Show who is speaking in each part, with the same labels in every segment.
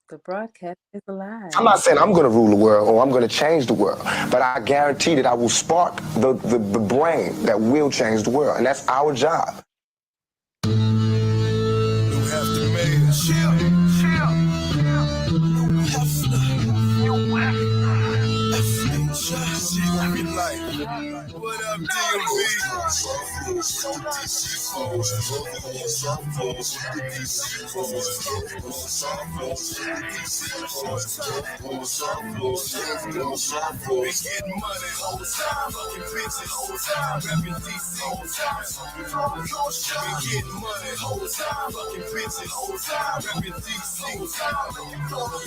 Speaker 1: The broadcast is
Speaker 2: I'm
Speaker 1: alive.
Speaker 2: not saying I'm going to rule the world or I'm going to change the world, but I guarantee that I will spark the brain that will change the world, and that's our job.
Speaker 3: You have to make it. Chill. What up, DMV? We getting money whole time, fucking bitches whole time, rapping DC whole time. We getting money whole time, fucking bitches whole time, rapping DC whole time.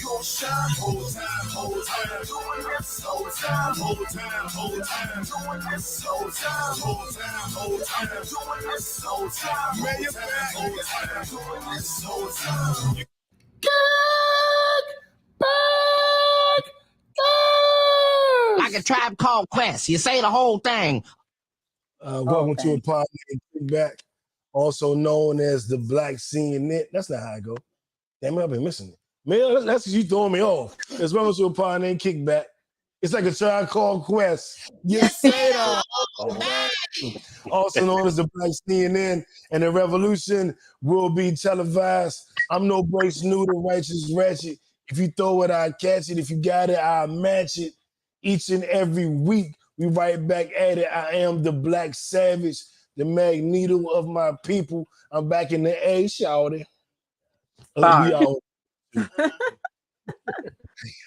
Speaker 3: Your shine whole time, doing this whole time, whole time, doing this whole time, whole time, doing this whole time, man, you're back, whole time, doing this whole time.
Speaker 4: Like a Tribe Called Quest. You say the whole thing.
Speaker 5: Welcome to a pod named Kickback, also known as the Black CNN. That's not how I go. Damn it, I've been missing it. Man, that's you throwing me off. It's welcome to a pod named Kickback. It's like a Tribe Called Quest. Yes, sir. Also known as the Black CNN, and the revolution will be televised. I'm no Brace Noodle, righteous ratchet. If you throw it, I catch it. If you got it, I match it. Each and every week, we right back at it. I am the Black Savage, the Magneto of my people. I'm back in the A, shouty. We out.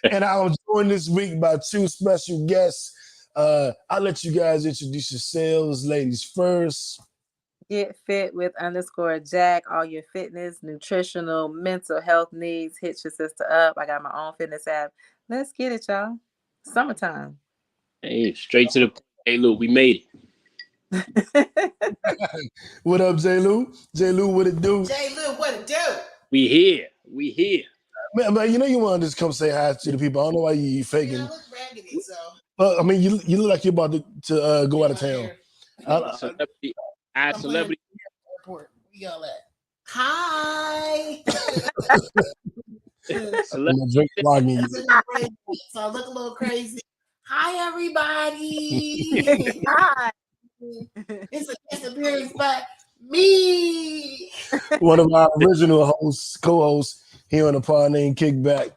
Speaker 5: And I'm joined this week by two special guests. I'll let you guys introduce yourselves, ladies first.
Speaker 1: Get fit with _Jack. All your fitness, nutritional, mental health needs. Hit your sister up. I got my own fitness app. Let's get it, y'all. Summertime.
Speaker 6: Hey, straight to the point. Hey, look, we made
Speaker 1: it.
Speaker 5: What up, J. Lou? J. Lou, what it do?
Speaker 7: J. Lou, what it do?
Speaker 6: We here.
Speaker 5: Man, you know you want to just come say hi to the people. I don't know why you faking.
Speaker 7: Yeah, I look raggedy, so.
Speaker 5: Well, I mean, you look like you're about to go out of town.
Speaker 6: Celebrity.
Speaker 7: Airport. We yell at. Hi.
Speaker 5: So I
Speaker 7: look a little crazy. Hi, everybody. Hi. It's a guest appearance by me.
Speaker 5: One of our original hosts, co-hosts here on the pod named Kickback.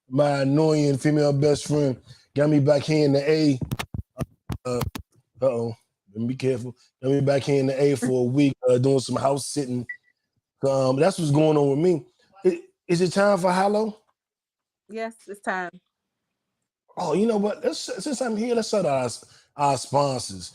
Speaker 5: My annoying female best friend got me back here in the A. Be careful. Got me back here in the A for a week, doing some house sitting. That's what's going on with me. Is it time for Hallow?
Speaker 1: Yes, it's time.
Speaker 5: Oh, you know what? Since I'm here, let's shout out our sponsors.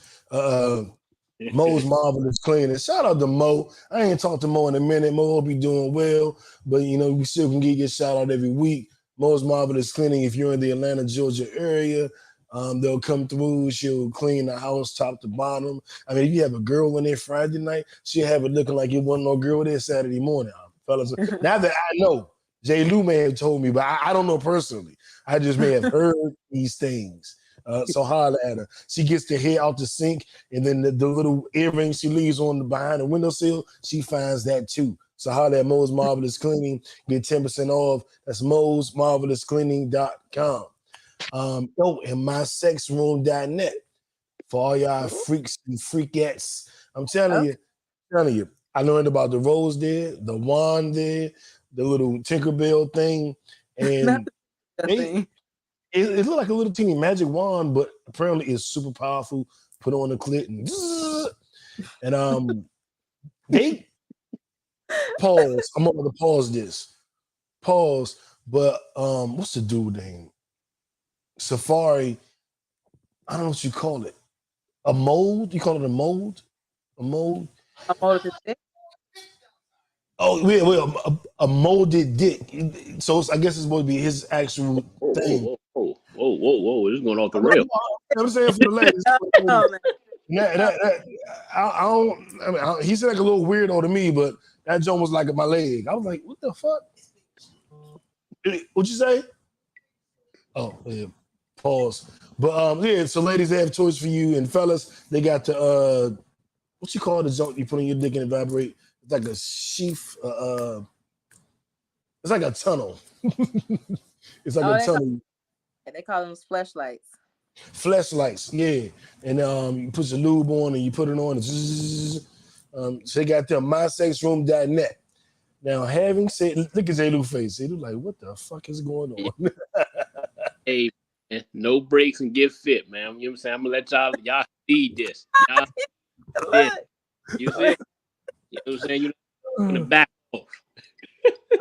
Speaker 5: Mo's Marvelous Cleaning. Shout out to Mo. I ain't talked to Mo in a minute. Mo will be doing well, but you know, we still can get your shout out every week. Mo's Marvelous Cleaning. If you're in the Atlanta, Georgia area, they'll come through. She'll clean the house top to bottom. I mean, if you have a girl in there Friday night, she'll have it looking like it wasn't no girl there Saturday morning. Fellas, now that I know, J. Lou may have told me, but I don't know personally. I just may have heard these things. So holler at her. She gets the hair out the sink, and then the little earring she leaves on behind the windowsill, she finds that too. So holler at Mo's Marvelous Cleaning. Get 10% off. That's mosmarvelouscleaning.com. And mysexroom.net for all y'all freaks and freakettes. I'm telling you, I learned about the rose there, the wand there, the little Tinkerbell thing, and it looked like a little teeny magic wand, but apparently it's super powerful. Put on the clit and they pause. I'm gonna pause this. Pause, but what's the dude name? Safari. I don't know what you call it. A mold? You call it a mold? A mold?
Speaker 1: A molded dick?
Speaker 5: Oh, yeah, a molded dick. So I guess it's supposed to be his actual thing.
Speaker 6: Whoa. This is going off the rail.
Speaker 5: I'm saying for the ladies. He said like a little weirdo to me, but that joint was like my leg. I was like, what the fuck? What'd you say? Oh, yeah. Pause. But yeah, so ladies, they have choice for you, and fellas, they got the what you call the joint you put on your dick and it vibrate? It's like a sheath. It's like a tunnel. It's like
Speaker 1: Oh,
Speaker 5: a tunnel.
Speaker 1: they call them fleshlights.
Speaker 5: Flashlights, yeah. And you put your lube on and you put it on. And zzz, so they got them mysexroom.net. Now, having said, look at J. Lou face. J. Lou like, what the fuck is going on?
Speaker 6: Hey, man, no breaks and get fit, man. You know what I'm saying? I'm gonna let y'all need this. Y'all did.
Speaker 1: Look.
Speaker 6: You see? You know what I'm saying? You in the back off.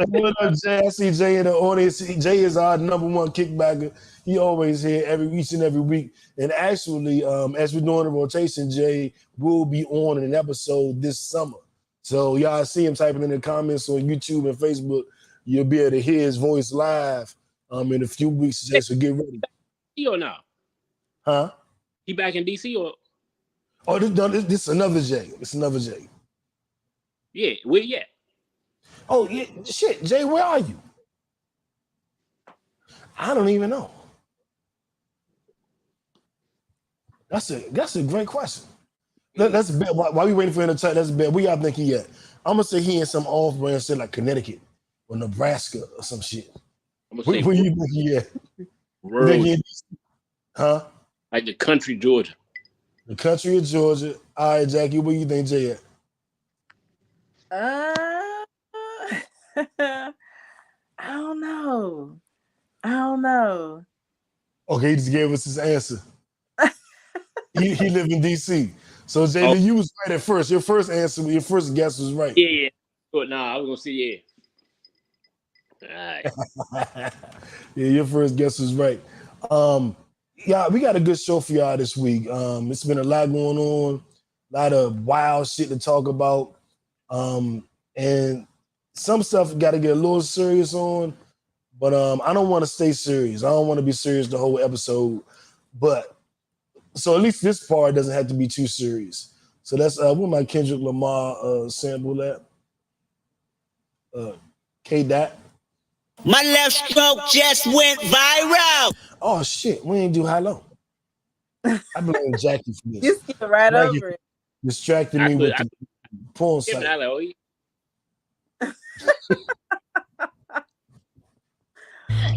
Speaker 5: What up, Jay? I see Jay in the audience. Jay is our number one kickbacker. He always here each and every week. And actually, as we're doing the rotation, Jay will be on an episode this summer. So y'all see him typing in the comments on YouTube and Facebook. You'll be able to hear his voice live in a few weeks, Jay. So get ready.
Speaker 6: He or now?
Speaker 5: Huh?
Speaker 6: He back in DC or?
Speaker 5: Oh, this is another Jay. It's another Jay.
Speaker 6: Yeah, where you at?
Speaker 5: Oh, yeah, shit. Jay, where are you? I don't even know. That's a great question. That's a bet. While we waiting for him to tell, that's a bet. Where y'all think he at? I'm gonna say he in some off-brand shit like Connecticut or Nebraska or some shit.
Speaker 6: I'm gonna
Speaker 5: Where
Speaker 6: say
Speaker 5: you think he at? You
Speaker 6: rural,
Speaker 5: think he in DC? Huh?
Speaker 6: like the country Georgia.
Speaker 5: The country of Georgia. All right, Jackie, where you think Jay at?
Speaker 1: I don't know. I don't know.
Speaker 5: Okay, he just gave us his answer. He live in DC. So Jay
Speaker 6: Oh,
Speaker 5: Lee, you was right at first. Your first answer, your first guess was right.
Speaker 6: yeah. But nah, I was gonna say yeah. All right.
Speaker 5: Yeah, your first guess was right. Yeah, we got a good show for y'all this week. It's been a lot going on, a lot of wild shit to talk about. And some stuff got to get a little serious on, but I don't want to stay serious. I don't want to be serious the whole episode. But so at least this part doesn't have to be too serious. So that's what my Kendrick Lamar sample at. K Dot.
Speaker 4: My left stroke just went viral.
Speaker 5: Oh shit, we ain't do high low. I blame Jackie for
Speaker 1: You
Speaker 5: this.
Speaker 1: skip right
Speaker 5: Jackie
Speaker 1: over it.
Speaker 5: distracted
Speaker 6: I
Speaker 5: me
Speaker 6: could,
Speaker 5: with
Speaker 6: I
Speaker 5: the porn
Speaker 6: could,
Speaker 5: site.
Speaker 6: I like, oh, yeah.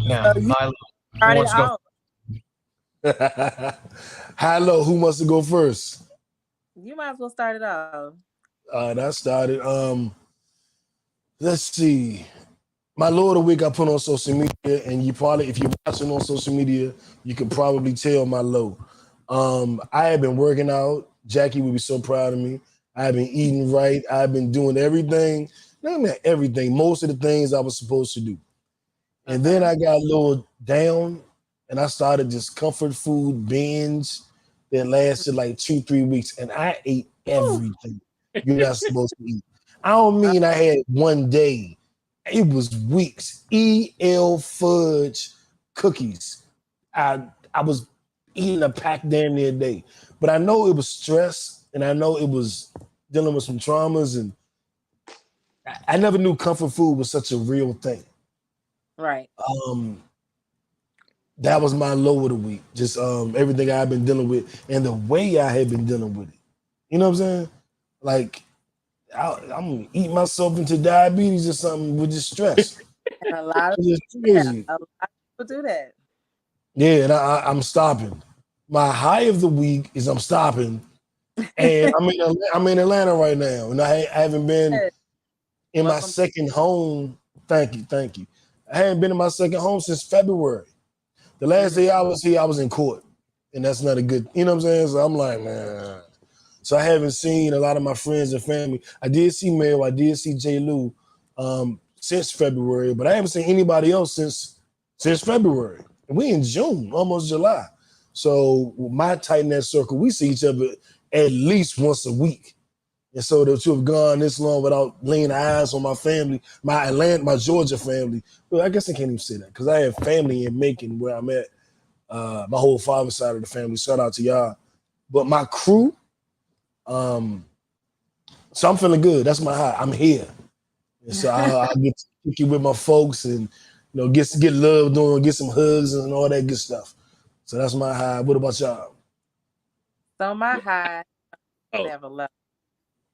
Speaker 8: Now,
Speaker 1: So you
Speaker 8: Milo, who
Speaker 1: started
Speaker 8: wants to go?
Speaker 1: off.
Speaker 5: High low, who wants to go first?
Speaker 1: You might as well start it off.
Speaker 5: That started. Let's see. My low of the week I put on social media, and you probably, if you're watching on social media, you can probably tell my low. I have been working out. Jackie would be so proud of me. I've been eating right. I've been doing everything. Not everything. Most of the things I was supposed to do. And then I got a little down, and I started this comfort food binge that lasted like 2-3 weeks, and I ate everything you're not supposed to eat. I don't mean I had one day. It was weeks. EL fudge cookies. I was eating a pack damn near a day. But I know it was stress, and I know it was dealing with some traumas, and I never knew comfort food was such a real thing.
Speaker 1: Right.
Speaker 5: That was my low of the week. Just everything I've been dealing with and the way I had been dealing with it. You know what I'm saying? Like I'm gonna eat myself into diabetes or something with just stress.
Speaker 1: And a lot of
Speaker 5: It's just
Speaker 1: yeah,
Speaker 5: crazy.
Speaker 1: a lot of people do that.
Speaker 5: Yeah, and I'm stopping. My high of the week is I'm stopping, and I'm in Atlanta right now, and I haven't been in my
Speaker 1: Welcome.
Speaker 5: second home. Thank you. I haven't been in my second home since February. The last day I was here, I was in court, and that's not a good. You know what I'm saying? So I'm like, man. So I haven't seen a lot of my friends and family. I did see Mel, I did see J. Lou since February, but I haven't seen anybody else since February. And we in June, almost July. So my tight net circle, we see each other at least once a week. And so to have gone this long without laying eyes on my family, my Georgia family. Well, I guess I can't even say that because I have family in Macon where I'm at. My whole father's side of the family. Shout out to y'all. But my crew, so I'm feeling good. That's my high. I'm here. And so I'll get to kick it with my folks and get love doing, get some hugs and all that good stuff. So that's my high. What about y'all?
Speaker 1: So my high
Speaker 6: Oh,
Speaker 1: never left.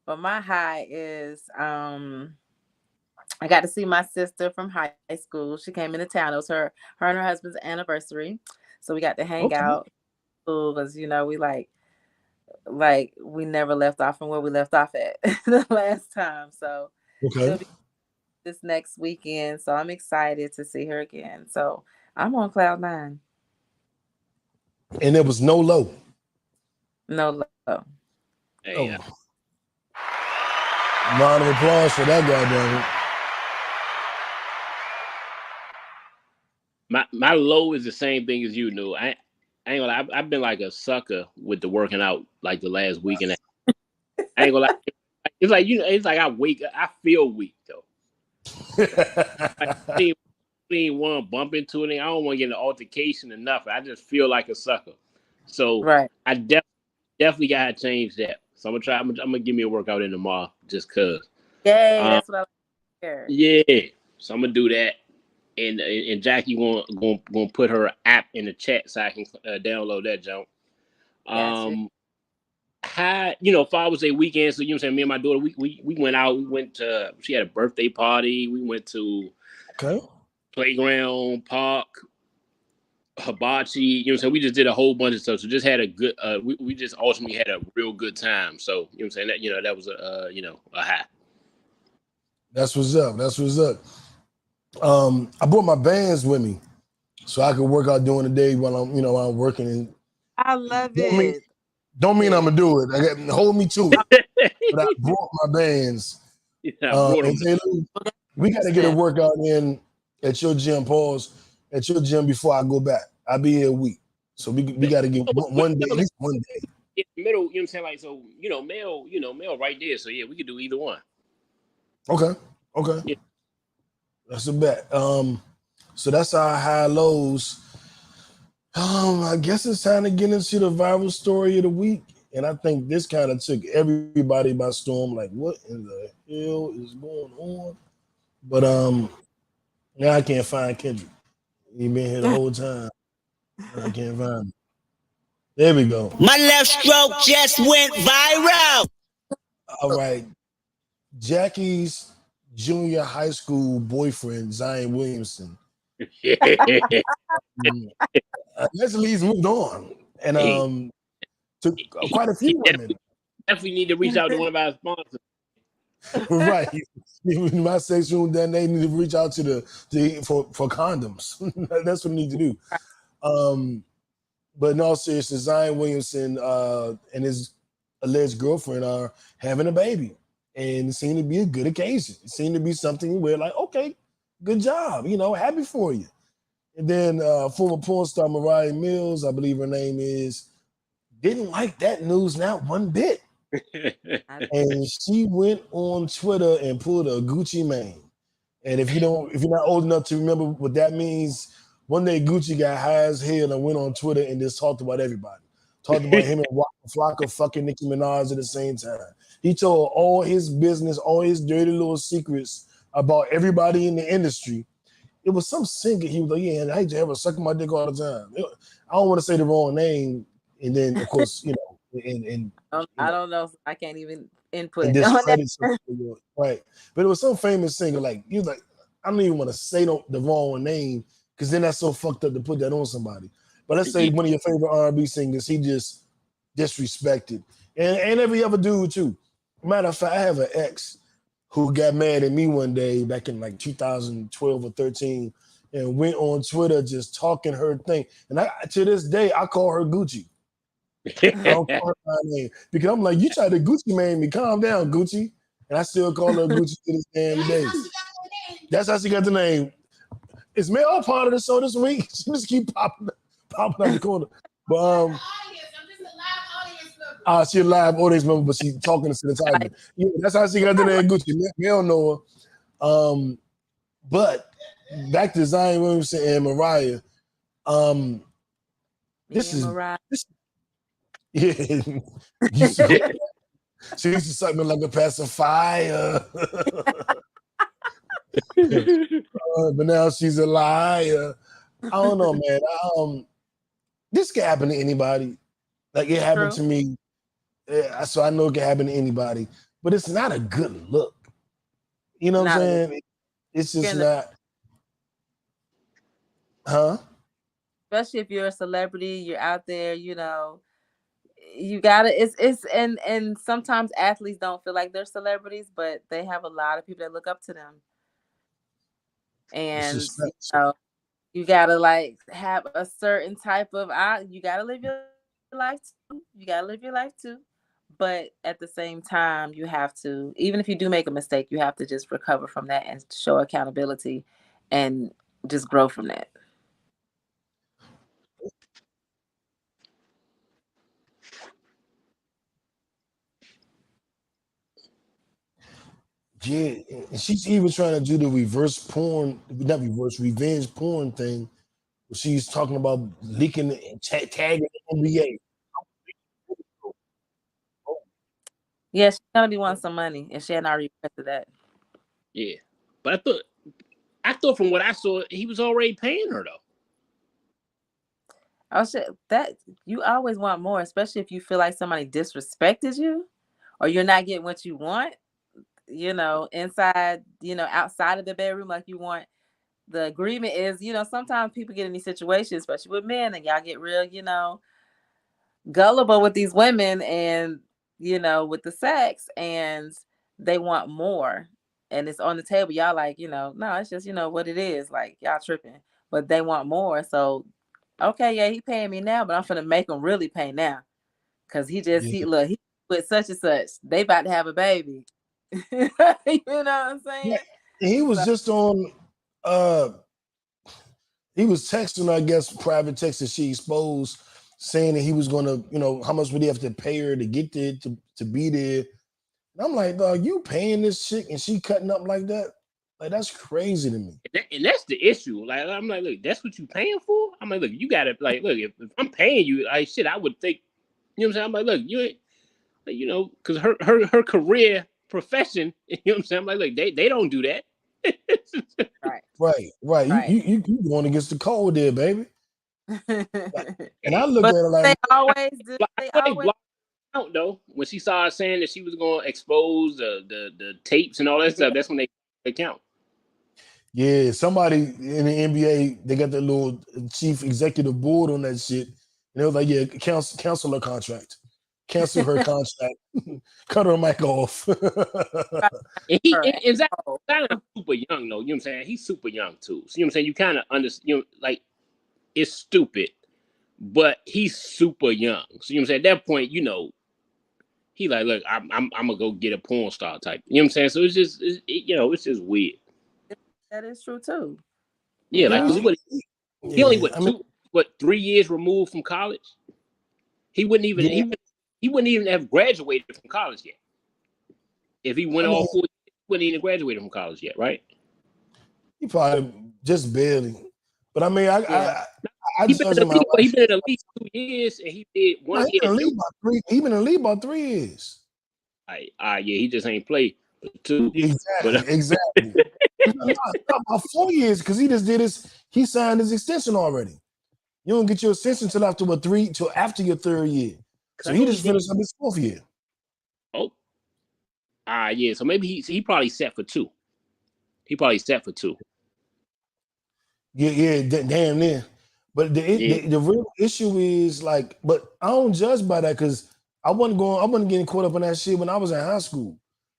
Speaker 1: But my high is I got to see my sister from high school. She came into town. It was her and her husband's anniversary, so we got to hang
Speaker 5: Okay.
Speaker 1: out. Because we like we never left off from where we left off at the last time. So
Speaker 5: Okay.
Speaker 1: she'll be this next weekend. So I'm excited to see her again. So I'm on cloud nine.
Speaker 5: And there was no low.
Speaker 1: No love.
Speaker 6: Hey,
Speaker 5: Oh, round of applause for that goddamn.
Speaker 6: my low is the same thing as you knew. I ain't gonna lie, I've been like a sucker with the working out like the last week and a half. I ain't gonna lie. It's like it's like I feel weak though. Like I ain't want to bump into it. I don't want to get an altercation or nothing. I just feel like a sucker. So
Speaker 1: Right.
Speaker 6: I definitely gotta change that. So I'm gonna try. I'm gonna give me a workout in tomorrow just cause.
Speaker 1: Yay,
Speaker 6: Um,
Speaker 1: that's what I like to hear.
Speaker 6: yeah. So I'm gonna do that. And Jackie gonna put her app in the chat so I can download that jump.
Speaker 1: Gotcha.
Speaker 6: How Father's Day weekend, so saying me and my daughter we went out. We went to she had a birthday party. We went to
Speaker 5: Okay.
Speaker 6: playground, park, hibachi. We just did a whole bunch of stuff. So just had a good. We just ultimately had a real good time. So that was a high.
Speaker 5: That's what's up. That's what's up. I brought my bands with me so I could work out during the day while I'm working. And
Speaker 1: I love
Speaker 5: don't mean
Speaker 1: it.
Speaker 5: I'm gonna do it. Hold me to it. But I brought my bands.
Speaker 6: I brought
Speaker 5: And
Speaker 6: them.
Speaker 5: Taylor, we got to get a workout in at your gym. Pause at your gym before I go back. I'll be here a week, so we got to get one day, at least one day.
Speaker 6: In the middle, you know what I'm saying? Like, so, mail right there. So, yeah, we could do either one.
Speaker 5: Okay.
Speaker 6: Yeah.
Speaker 5: That's a bet. So that's our high lows. I guess it's time to get into the viral story of the week. And I think this kind of took everybody by storm. Like, what in the hell is going on? But now I can't find Kendrick. He been here the whole time. I can't find him. There we go.
Speaker 4: My left stroke just went viral.
Speaker 5: All right. Jackie's junior high school boyfriend, Zion Williamson. Let's at least moved on. And took quite a few women.
Speaker 6: Definitely need to reach out to one of our sponsors.
Speaker 5: Right. My section, then they need to reach out to for condoms. That's what they need to do. But in all seriousness, Zion Williamson and his alleged girlfriend are having a baby. And it seemed to be a good occasion. It seemed to be something where, like, okay, good job, happy for you. And then former porn star Mariah Mills, I believe her name is, didn't like that news not one bit. And she went on Twitter and pulled a Gucci Mane. And if you're not old enough to remember what that means, one day Gucci got high as hell and went on Twitter and just talked about everybody. Talked about him and Waka Flocka fucking Nicki Minaj at the same time. He told all his business, all his dirty little secrets about everybody in the industry. It was some singer. He was like, yeah, I hate to ever suck my dick all the time. I don't want to say the wrong name. And then, of course,
Speaker 1: I don't know. I can't even input
Speaker 5: and
Speaker 1: on that.
Speaker 5: discredit right. But it was some famous singer. Like, he was like, I don't even want to say the wrong name because then that's so fucked up to put that on somebody. But let's say one of your favorite R&B singers, he just disrespected. And every other dude too. Matter of fact, I have an ex who got mad at me one day back in like 2012 or 13 and went on Twitter just talking her thing. And to this day, I call her Gucci. I don't call her my name because I'm like, you tried to Gucci man me. Calm down, Gucci. And I still call her Gucci to this damn day. That's how she got the name. Is Mel part of the show this week? She just keep popping out the corner. But she a live audience member, but she talking to the title. Yeah, that's how she got the name Gucci. Mel know her. But back to Zion Williamson and Mariah. This is
Speaker 1: Mariah.
Speaker 5: yeah. She used to suck me like a pacifier. But now she's a liar. I don't know, man. This can happen to anybody. Like, it happened to me. So I know it can happen to anybody. But it's not a good look. You know what I'm saying? It's
Speaker 1: You're
Speaker 5: just
Speaker 1: in the,
Speaker 5: not, huh?
Speaker 1: especially if you're a celebrity, you're out there, you gotta it's and sometimes athletes don't feel like they're celebrities, but they have a lot of people that look up to them.
Speaker 5: It's
Speaker 1: And
Speaker 5: just facts.
Speaker 1: you gotta like have a certain type of you gotta live your life too. You gotta live your life too. But at the same time, you have to, even if you do make a mistake, you have to just recover from that and show accountability and just grow from that.
Speaker 5: Yeah, and she's even trying to do the reverse porn, not reverse, revenge porn thing. Where she's talking about leaking and tagging the NBA.
Speaker 1: Yeah, she's gonna be wanting some money if she hadn't already requested that.
Speaker 6: Yeah, but I thought from what I saw, he was already paying her though.
Speaker 1: Oh shit, that you always want more, especially if you feel like somebody disrespected you or you're not getting what you want, inside, outside of the bedroom, like you want. The agreement is, sometimes people get in these situations, especially with men, and y'all get real, gullible with these women and, with the sex, and they want more. And it's on the table. Y'all like, no, it's just, what it is. Like, y'all tripping. But they want more. So, okay, yeah, he paying me now, but I'm finna make him really pay now. Cause
Speaker 5: Yeah,
Speaker 1: he with such and such. They about to have a baby. You know what I'm
Speaker 5: yeah.
Speaker 1: saying?
Speaker 5: And he was
Speaker 1: So,
Speaker 5: just on. uh he was texting, I guess, private text that she exposed, saying that he was gonna, how much would he have to pay her to get there to be there. And I'm like, dog, you paying this chick and she cutting up like that? Like that's crazy to me.
Speaker 6: And that's the issue. Like I'm like, look, that's what you paying for. I'm like, look, you gotta like, look, if I'm paying you, like shit, I would think, you know what I'm saying? I'm like, look, you ain't, like, because her career profession, you know what I'm saying? I'm like, look, they don't do that.
Speaker 1: right,
Speaker 5: Right, right. You
Speaker 1: right.
Speaker 5: you you, you going against the code there, baby. And I look
Speaker 1: But
Speaker 5: at it like,
Speaker 1: they always do.
Speaker 6: I
Speaker 1: They
Speaker 6: know they
Speaker 1: always
Speaker 6: blocked out though when she started saying that she was going to expose the tapes and all that stuff.
Speaker 1: did.
Speaker 6: That's when they count.
Speaker 5: yeah, somebody in the NBA, they got the little chief executive board on that shit. And it was like, yeah, cancel her contract. Cancel her contract. Cut her mic off.
Speaker 6: And he
Speaker 1: Her
Speaker 6: and Zach
Speaker 1: asshole.
Speaker 6: Zion super young though. You know what I'm saying? He's super young too. So you know what I'm saying? You kind of understand. Like it's stupid, but he's super young. So you know what I'm saying? At that point, he like, look, I'm gonna go get a porn star type. You know what I'm saying? So it's just it's just weird.
Speaker 1: That is true too.
Speaker 6: Yeah,
Speaker 1: You
Speaker 6: like
Speaker 1: know,
Speaker 6: because he only
Speaker 5: Yeah, I mean,
Speaker 6: 3 years removed from college. He wouldn't even
Speaker 5: yeah,
Speaker 6: he wouldn't even have graduated from college yet. If he went
Speaker 5: I
Speaker 6: all
Speaker 5: mean,
Speaker 6: 4 years, he wouldn't even graduated from college yet, right?
Speaker 5: he probably just barely. But I mean,
Speaker 1: yeah.
Speaker 5: I
Speaker 6: He been
Speaker 5: judge
Speaker 6: in
Speaker 5: him
Speaker 6: the
Speaker 5: how
Speaker 6: league.
Speaker 5: I
Speaker 6: He been in
Speaker 5: feel.
Speaker 6: the league 2 years, and he did
Speaker 5: No,
Speaker 6: one
Speaker 5: he
Speaker 6: year.
Speaker 5: been in the league about three. He been in the league about 3 years.
Speaker 6: Yeah, he just ain't played for 2. But
Speaker 5: Exactly, exactly. No, about 4 years because he just did his. He signed his extension already. You don't get your extension till after your 3rd year. So
Speaker 6: I
Speaker 5: he
Speaker 6: know he
Speaker 5: just
Speaker 6: did.
Speaker 5: finished up his 4th year.
Speaker 6: Oh, yeah. So maybe he probably set for 2. He probably set for 2.
Speaker 5: Yeah, yeah, damn near. But
Speaker 6: Yeah.
Speaker 5: the real issue is like, but I don't judge by that because I wasn't getting caught up in that shit when I was in high school.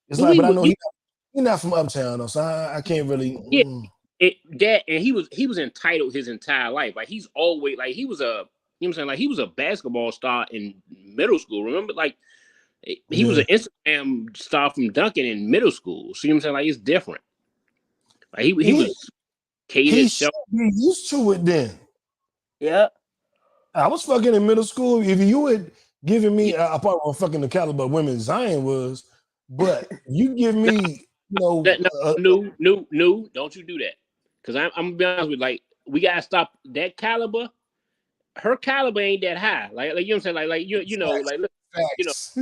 Speaker 5: It's
Speaker 6: Well,
Speaker 5: like,
Speaker 6: we
Speaker 5: but I
Speaker 6: would.
Speaker 5: know he not from uptown though, so I can't really.
Speaker 6: Yeah. And he was entitled his entire life. Like he's always like he was a you know what I'm saying, like he was a basketball star in middle school. Remember, like he was
Speaker 5: Yeah,
Speaker 6: an Instagram star from Duncan in middle school. So you know what I'm saying, like it's different. Like he
Speaker 5: he
Speaker 6: was catered
Speaker 5: he
Speaker 6: show.
Speaker 5: should be used to it then.
Speaker 1: Yep.
Speaker 5: I was fucking in middle school. If you had given
Speaker 6: Yeah,
Speaker 5: me, I probably wasn't fucking the caliber of women Zion was, but you give
Speaker 6: no,
Speaker 5: me,
Speaker 6: no, no, don't you do that? Because I'm gonna be honest with you, like we gotta stop that caliber. Her caliber ain't that high. Like you know what I'm saying, like
Speaker 5: facts,
Speaker 6: like look, you know,
Speaker 5: facts.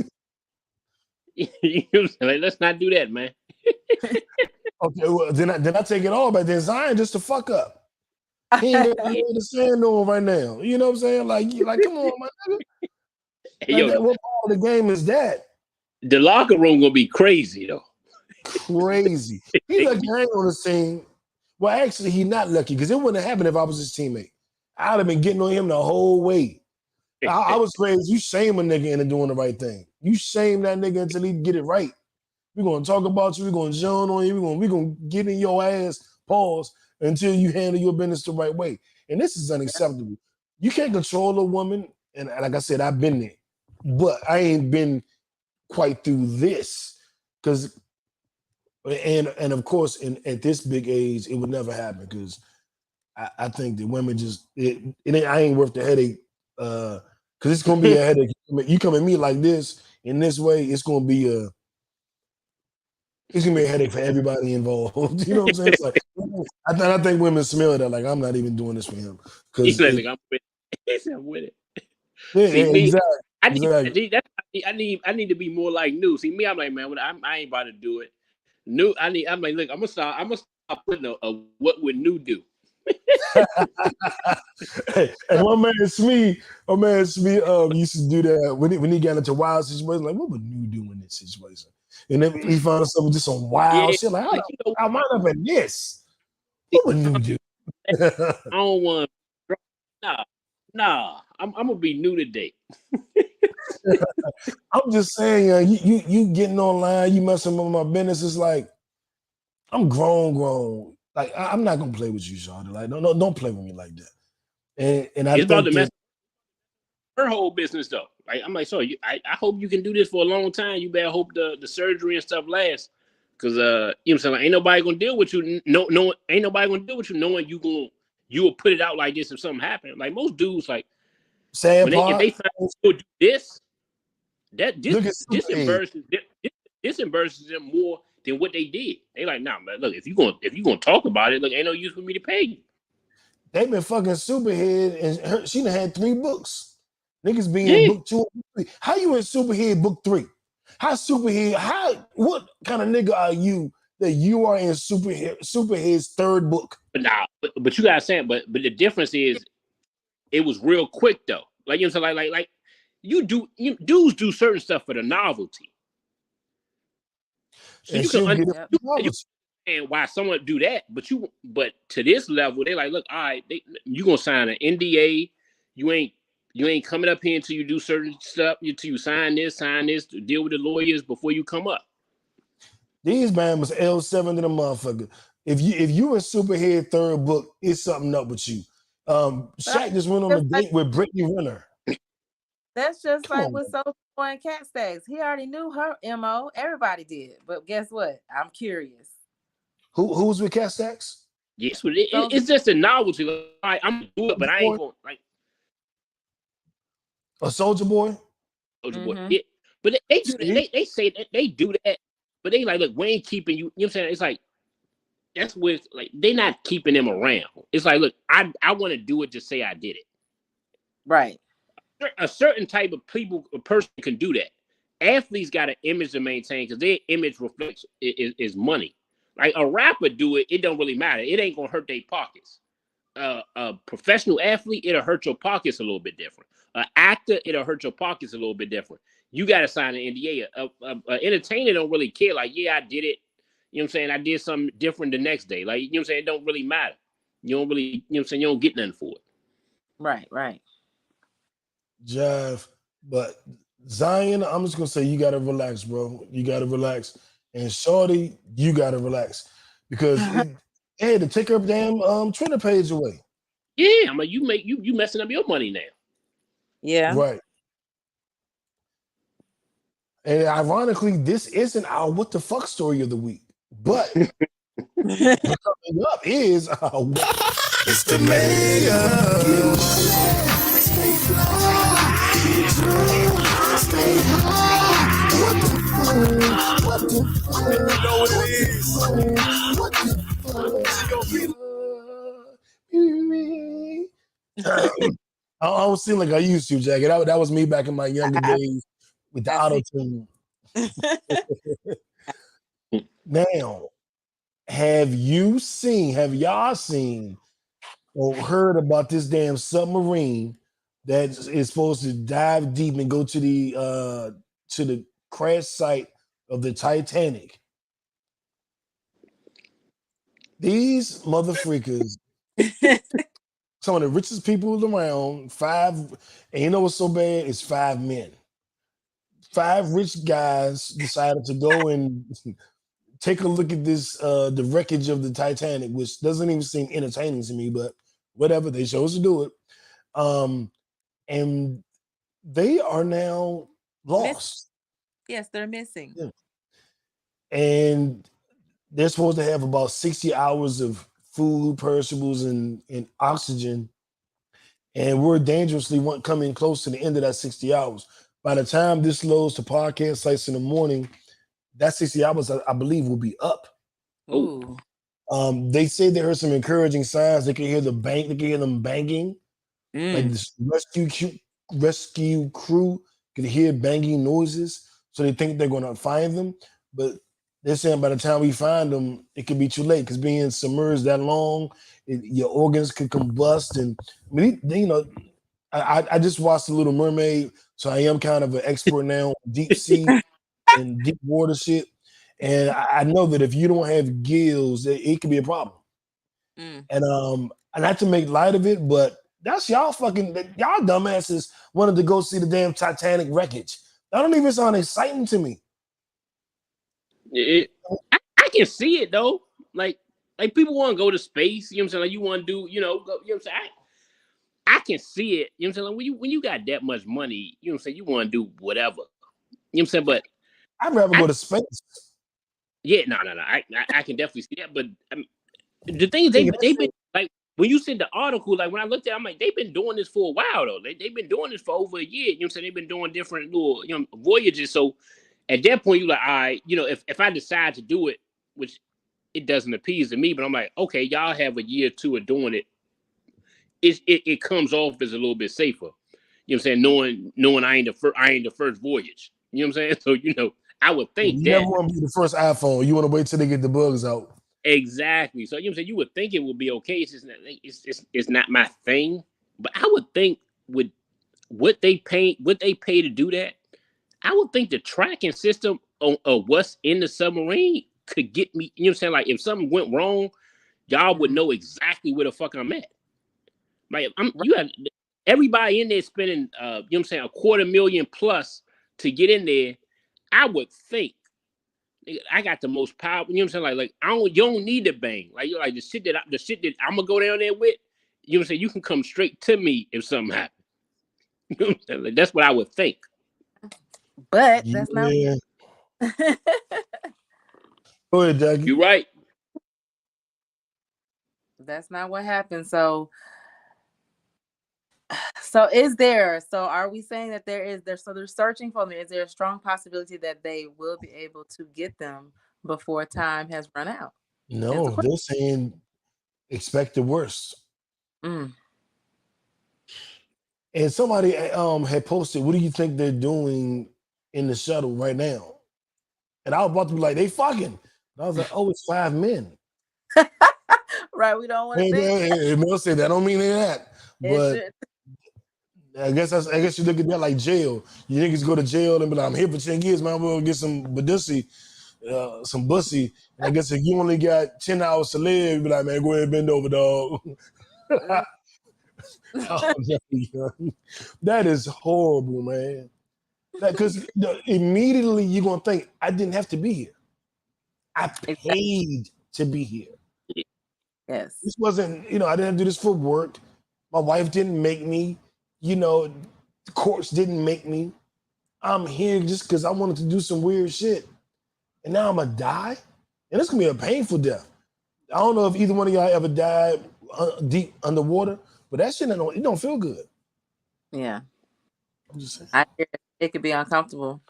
Speaker 6: you know what I'm saying? Like let's not do that, man.
Speaker 5: Okay, well, then I take it all back. Then Zion just a fuck up. He ain't got no
Speaker 6: Yeah.
Speaker 5: way to stand on right now. You know what I'm saying? Like, come on, my nigga.
Speaker 6: Hey,
Speaker 5: Like
Speaker 6: yo,
Speaker 5: that. What part of the game is that?
Speaker 6: the locker room gonna be crazy though.
Speaker 5: Crazy. He lucky I ain't on the scene. Well, actually, he not lucky because it wouldn't have happened if I was his teammate. I'd have been getting on him the whole way. I was crazy. You shame a nigga into doing the right thing. You shame that nigga until he get it right. We're gonna talk about you. We're gonna join on you. We're gonna get in your ass. Pause until you handle your business the right way. And this is unacceptable. You can't control a woman. And like I said, I've been there, but I ain't been quite through this because. And of course, at this big age, it would never happen because I think that women just I ain't worth the headache because it's gonna be a headache. You come at me like this in this way, it's gonna be a headache for everybody involved. You know what I'm saying? It's like I think women smell that like I'm not even doing this for him because
Speaker 6: I'm with it. I'm with it.
Speaker 5: Yeah,
Speaker 6: See me,
Speaker 5: exactly.
Speaker 6: I need to be more like New. See me, I'm like, man, I ain't about to do it. New, I'm like, look, I'm gonna start putting a what would New do?
Speaker 5: Hey, my man Smee used to do that when he got into wild situations. Like, what would New do in this situation? And then he found himself just some wild shit. Like, how am I up in this? What would New do?
Speaker 6: I don't want. Nah. I'm gonna be New today.
Speaker 5: I'm just saying, you getting online, you messing with my business. It's like I'm grown. Like I'm not gonna play with you, Shawty. Like don't play with me like that. And I
Speaker 6: it's about
Speaker 5: think
Speaker 6: to mess her whole business though. Like I'm like, so I hope you can do this for a long time. You better hope the surgery and stuff lasts, because you know what I'm saying. Like, ain't nobody gonna deal with you. No, ain't nobody gonna deal with you knowing you will put it out like this if something happened. Like most dudes, like
Speaker 5: sad
Speaker 6: if
Speaker 5: part.
Speaker 6: they find you do this, this embarrasses them more than what they did. They like, nah, man. Look, if you gonna talk about it, look, ain't no use for me to pay you.
Speaker 5: They've been fucking Superhead, and she done had 3 books. Niggas be in book 2 and 3. How you in Superhead book 3? What kind of nigga are you that you are in Superhead's 3rd book?
Speaker 6: But you gotta say, but the difference is it was real quick though. Like you know, like dudes do certain stuff for the novelty. So
Speaker 5: and
Speaker 6: you can
Speaker 5: understand
Speaker 6: why someone do that, but to this level, they like, look, all right, you gonna sign an NDA. You ain't coming up here until you do certain stuff, until you sign this, to deal with the lawyers before you come up.
Speaker 5: These man was L7 to the motherfucker. If you in Superhead 3rd book, it's something up with you. Shaq just went on a date with Brittany Renner.
Speaker 1: That's just like with Soulja Boy and Cat Stacks. He already knew her MO. Everybody did. But guess what? I'm curious.
Speaker 5: Who's with Cat Stacks?
Speaker 6: Yes, it's just a novelty. Like, I'm gonna do it, but I ain't gonna like
Speaker 5: a Soulja Boy.
Speaker 6: Soulja Boy. Yeah. But they do that. They say that they do that, but they like, look, we ain't keeping you. You know what I'm saying? It's like that's with like they not keeping them around. It's like, look, I want to do it to say I did it.
Speaker 1: Right.
Speaker 6: A certain type of person can do that. Athletes got an image to maintain because their image reflects is money. Like a rapper do it, it don't really matter. It ain't gonna hurt their pockets. A professional athlete, it'll hurt your pockets a little bit different. An actor, it'll hurt your pockets a little bit different. You got to sign an NDA. An entertainer don't really care. Like, yeah, I did it. You know what I'm saying? I did something different the next day. Like, you know what I'm saying? It don't really matter. You don't really, you know what I'm saying? You don't get nothing for it.
Speaker 1: Right.
Speaker 5: Jeff, but Zion, I'm just gonna say you gotta relax, bro. You gotta relax. And Shorty, you gotta relax. Because they had to take her damn Twitter page away.
Speaker 6: Yeah, I'm like, you messing up your money now.
Speaker 1: Yeah.
Speaker 5: Right. And ironically, this isn't our what the fuck story of the week. But coming up is
Speaker 3: it's the mayor. Stay fly, stay high. What the fuck? You know what it is. What the fuck?
Speaker 5: I don't seem like I used to, Jackie. That was me back in my younger days with the auto tune. Now, have y'all seen or heard about this damn submarine that is supposed to dive deep and go to the crash site of the Titanic? These mother freakers, some of the richest people around, and you know what's so bad? It's 5 men. 5 rich guys decided to go and take a look at this, the wreckage of the Titanic, which doesn't even seem entertaining to me, but whatever, they chose to do it. And they are now lost.
Speaker 1: Yes, they're missing.
Speaker 5: Yeah. And they're supposed to have about 60 hours of food, perishables, and oxygen. And we're dangerously coming close to the end of that 60 hours. By the time this loads to podcast sites in the morning, that 60 hours, I believe, will be up.
Speaker 1: Ooh.
Speaker 5: They say they heard some encouraging signs. They can hear them banging. Like this rescue crew can hear banging noises. So they think they're going to find them. But they're saying by the time we find them, it could be too late because being submerged that long, your organs could combust. And I mean, you know, I just watched The Little Mermaid, so I am kind of an expert now on deep sea and deep water shit. And I know that if you don't have gills, it could be a problem. And not to make light of it, but that's y'all dumbasses wanted to go see the damn Titanic wreckage. That don't even sound exciting to me.
Speaker 6: I can see it though. Like people want to go to space. You know what I'm saying? Like you want to do, you know, go, you know what I'm saying? I can see it. You know what I'm saying? Like when you got that much money, you know what I'm saying? You want to do whatever. You know what I'm saying? But
Speaker 5: I'd rather go to space.
Speaker 6: Yeah, no. I can definitely see that. But the thing is, they've been like when you send the article, like when I looked at it, I'm like, they've been doing this for a while though. They've been doing this for over a year. You know what I'm saying? They've been doing different little, you know, voyages. So at that point, you're like, all right, you know, if I decide to do it, which it doesn't appease to me, but I'm like, okay, y'all have a year or two of doing it. It comes off as a little bit safer. You know what I'm saying? Knowing I ain't the first voyage. You know what I'm saying? So, you know, I would think
Speaker 5: you never want to be the first iPhone. You want to wait till they get the bugs out.
Speaker 6: Exactly. So, you know what I'm saying? You would think it would be okay. It's not my thing. But I would think with what they pay to do that, I would think the tracking system of what's in the submarine could get me, you know what I'm saying? Like if something went wrong, y'all would know exactly where the fuck I'm at. Like you have everybody in there spending you know what I'm saying, $250,000 plus to get in there. I would think I got the most power. You know what I'm saying? Like you don't need to bang. Like you're like the shit that I'm gonna go down there with. You know what I'm saying? You can come straight to me if something happens. You know what I'm saying? Like, that's what I would think.
Speaker 1: But that's not.
Speaker 5: Go ahead, Jackie.
Speaker 6: You're right.
Speaker 1: That's not what happened. So are we saying that so they're searching for them? Is there a strong possibility that they will be able to get them before time has run out?
Speaker 5: No, they're saying expect the worst. And somebody had posted, what do you think they're doing in the shuttle right now? And I was about to be like, they fucking. And I was like, oh, it's 5 men.
Speaker 1: Right, we don't want to think.
Speaker 5: Mel said that don't mean that. But I guess you look at that like jail. You niggas go to jail and be like, I'm here for 10 years, man. We'll get some bussy. And I guess if you only got 10 hours to live, you be like, man, go ahead and bend over, dog. That is horrible, man. Because immediately you're gonna think, I didn't have to be here. I paid to be here.
Speaker 1: Yes.
Speaker 5: This wasn't, I didn't have to do this for work. My wife didn't make me. The courts didn't make me. I'm here just because I wanted to do some weird shit. And now I'm gonna die? And it's gonna be a painful death. I don't know if either one of y'all ever died deep underwater, but that shit it don't feel good.
Speaker 1: Yeah.
Speaker 5: I'm just saying.
Speaker 1: I hear it could be uncomfortable.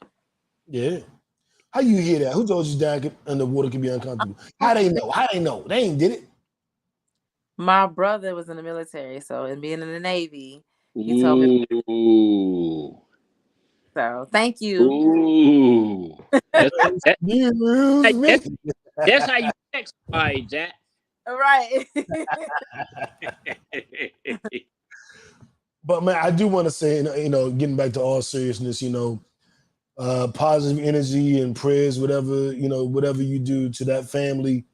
Speaker 5: Yeah. How you hear that? Who told you dying underwater can be uncomfortable? How they know? They ain't did it.
Speaker 1: My brother was in the military, so and being in the Navy, he told me. So thank you.
Speaker 6: Ooh. That's how you text somebody, Jack.
Speaker 1: Right.
Speaker 5: But man, I do want to say, getting back to all seriousness, positive energy and prayers, whatever you do to that family.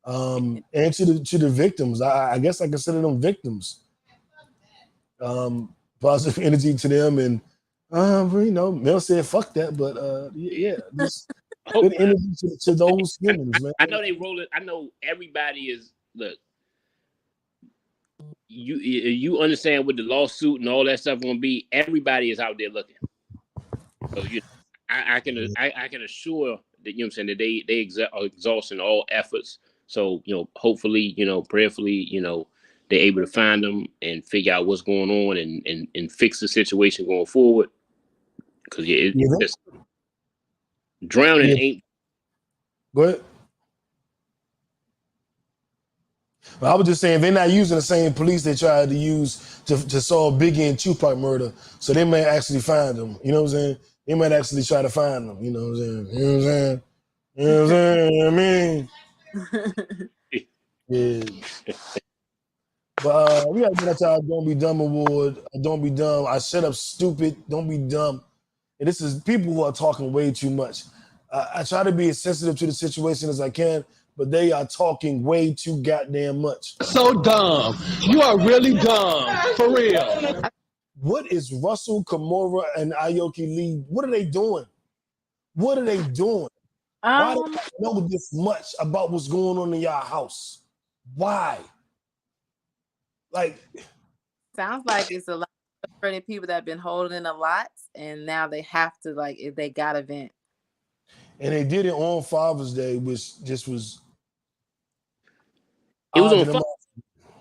Speaker 5: And to the victims. I guess I consider them victims. Positive energy to them, and Mel said fuck that, but yeah, just good energy to those humans, man.
Speaker 6: I know they roll it. I know everybody is look. You understand what the lawsuit and all that stuff gonna be. Everybody is out there looking. So I can assure that what I'm saying that they are exhausting all efforts. So hopefully prayerfully they're able to find them and figure out what's going on and fix the situation going forward. Because it's drowning ain't.
Speaker 5: Go ahead. But I was just saying they're not using the same police they tried to use to solve Biggie and Tupac murder. So they may actually find them. You know what I'm saying? They might actually try to find them. You know what I'm saying? You know what I'm saying? You know what I'm saying? You know what I mean? Yeah. But we gotta get into our Don't Be Dumb award. Don't be dumb. I shut up stupid. Don't be dumb. And this is people who are talking way too much. I try to be as sensitive to the situation as I can, but they are talking way too goddamn much.
Speaker 8: So dumb. You are really dumb. For real.
Speaker 5: What is Russell, Kimura, and Aoki Lee? What are they doing? What are they doing? Why do they know this much about what's going on in y'all house? Why? Like,
Speaker 1: sounds like it's a lot of frustrated people that have been holding a lot, and now they have to, like, if they got a vent.
Speaker 5: And they did it on Father's Day, which just was.
Speaker 6: It was on Father's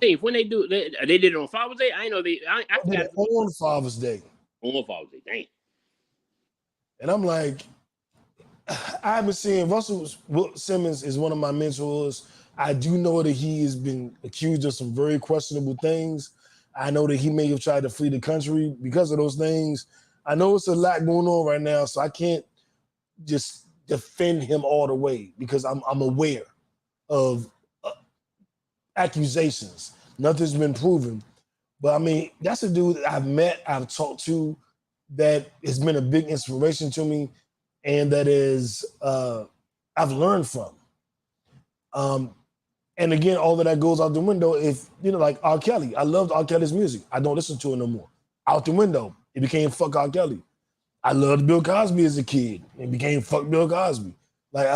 Speaker 6: Day. When they did it on Father's Day. I know they. I
Speaker 5: did it on Father's Day.
Speaker 6: On Father's Day, dang.
Speaker 5: And I'm like, I haven't seen Russell Simmons is one of my mentors. I do know that he has been accused of some very questionable things. I know that he may have tried to flee the country because of those things. I know it's a lot going on right now, so I can't just defend him all the way because I'm aware of accusations. Nothing's been proven. But I mean, that's a dude that I've met, I've talked to, that has been a big inspiration to me, and that is I've learned from. And again, all of that goes out the window. If like R. Kelly, I loved R. Kelly's music. I don't listen to it no more. Out the window, it became fuck R. Kelly. I loved Bill Cosby as a kid. It became fuck Bill Cosby. Like,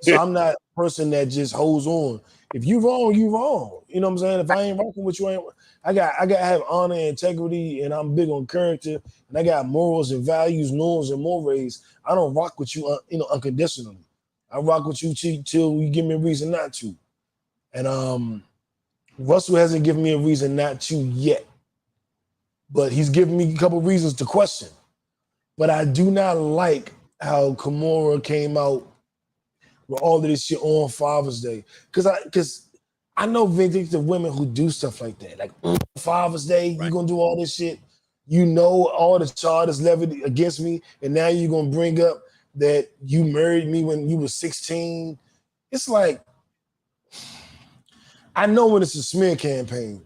Speaker 5: so I'm not a person that just holds on. If you wrong, you wrong. You know what I'm saying? If I ain't rocking with you, I got to have honor and integrity, and I'm big on character, and I got morals and values, norms and mores. I don't rock with you, unconditionally. I rock with you till you give me a reason not to. And Russell hasn't given me a reason not to yet, but he's given me a couple reasons to question. But I do not like how Kimura came out with all of this shit on Father's Day, because I know vindictive women who do stuff like that. Like Father's Day, right. You're gonna do all this shit. You know all the charges levied against me, and now you're gonna bring up that you married me when you were 16. It's like, I know when it's a smear campaign.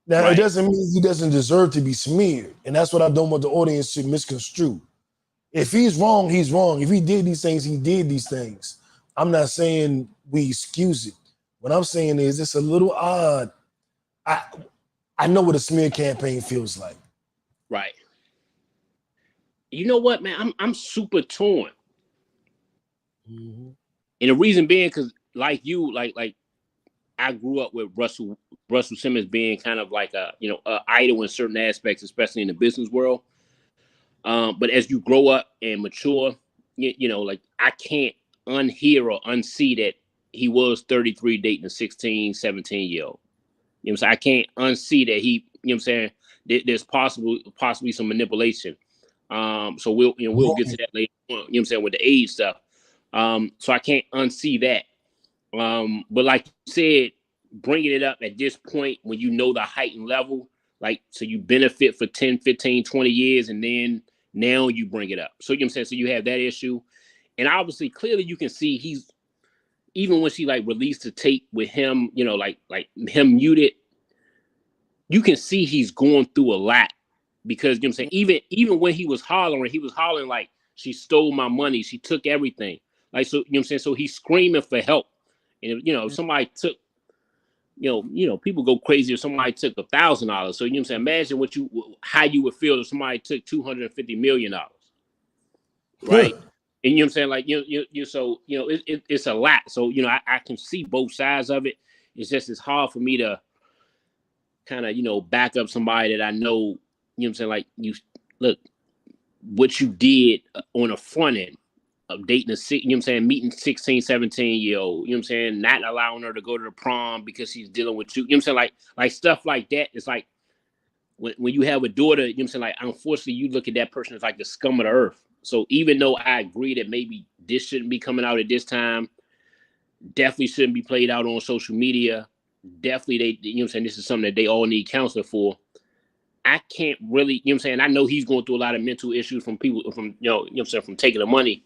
Speaker 5: Now, right. It doesn't mean he doesn't deserve to be smeared. And that's what I don't want the audience to misconstrue. If he's wrong, he's wrong. If he did these things, he did these things. I'm not saying we excuse it. What I'm saying is it's a little odd. I know what a smear campaign feels like.
Speaker 6: Right. You know what, man? I'm super torn. Mm-hmm. And the reason being, because like you, like I grew up with Russell Simmons being kind of like a idol in certain aspects, especially in the business world. But as you grow up and mature, like I can't unhear or unsee that he was 33 dating a 16, 17-year-old. You know what I'm saying? I can't unsee that he, you know what I'm saying, there's possibly some manipulation. So we'll get to that later on, you know what I'm saying, with the age stuff. So I can't unsee that. But like you said, bringing it up at this point when you know the heightened level, like, so you benefit for 10, 15, 20 years, and then now you bring it up. So you know what I'm saying? So you have that issue. And obviously, clearly you can see he's, even when she like released the tape with him, like him muted, you can see he's going through a lot, because you know what I'm saying, even when he was hollering like, she stole my money, she took everything. Like, so you know what I'm saying? So he's screaming for help. And if somebody took, people go crazy if somebody took $1,000. So I'm saying, imagine how you would feel if somebody took $250 million, right? And I'm saying, like so it's a lot. So I can see both sides of it. It's just it's hard for me to kind of back up somebody that I know. I'm saying, like, you look what you did on the front end of dating meeting 16, 17-year-old, I'm saying, not allowing her to go to the prom because she's dealing with you, I'm saying, like stuff like that. It's like when you have a daughter, I'm saying, like, unfortunately, you look at that person as like the scum of the earth. So even though I agree that maybe this shouldn't be coming out at this time, definitely shouldn't be played out on social media. Definitely, I'm saying, this is something that they all need counseling for. I can't really, I'm saying, I know he's going through a lot of mental issues from people from, I'm saying, from taking the money.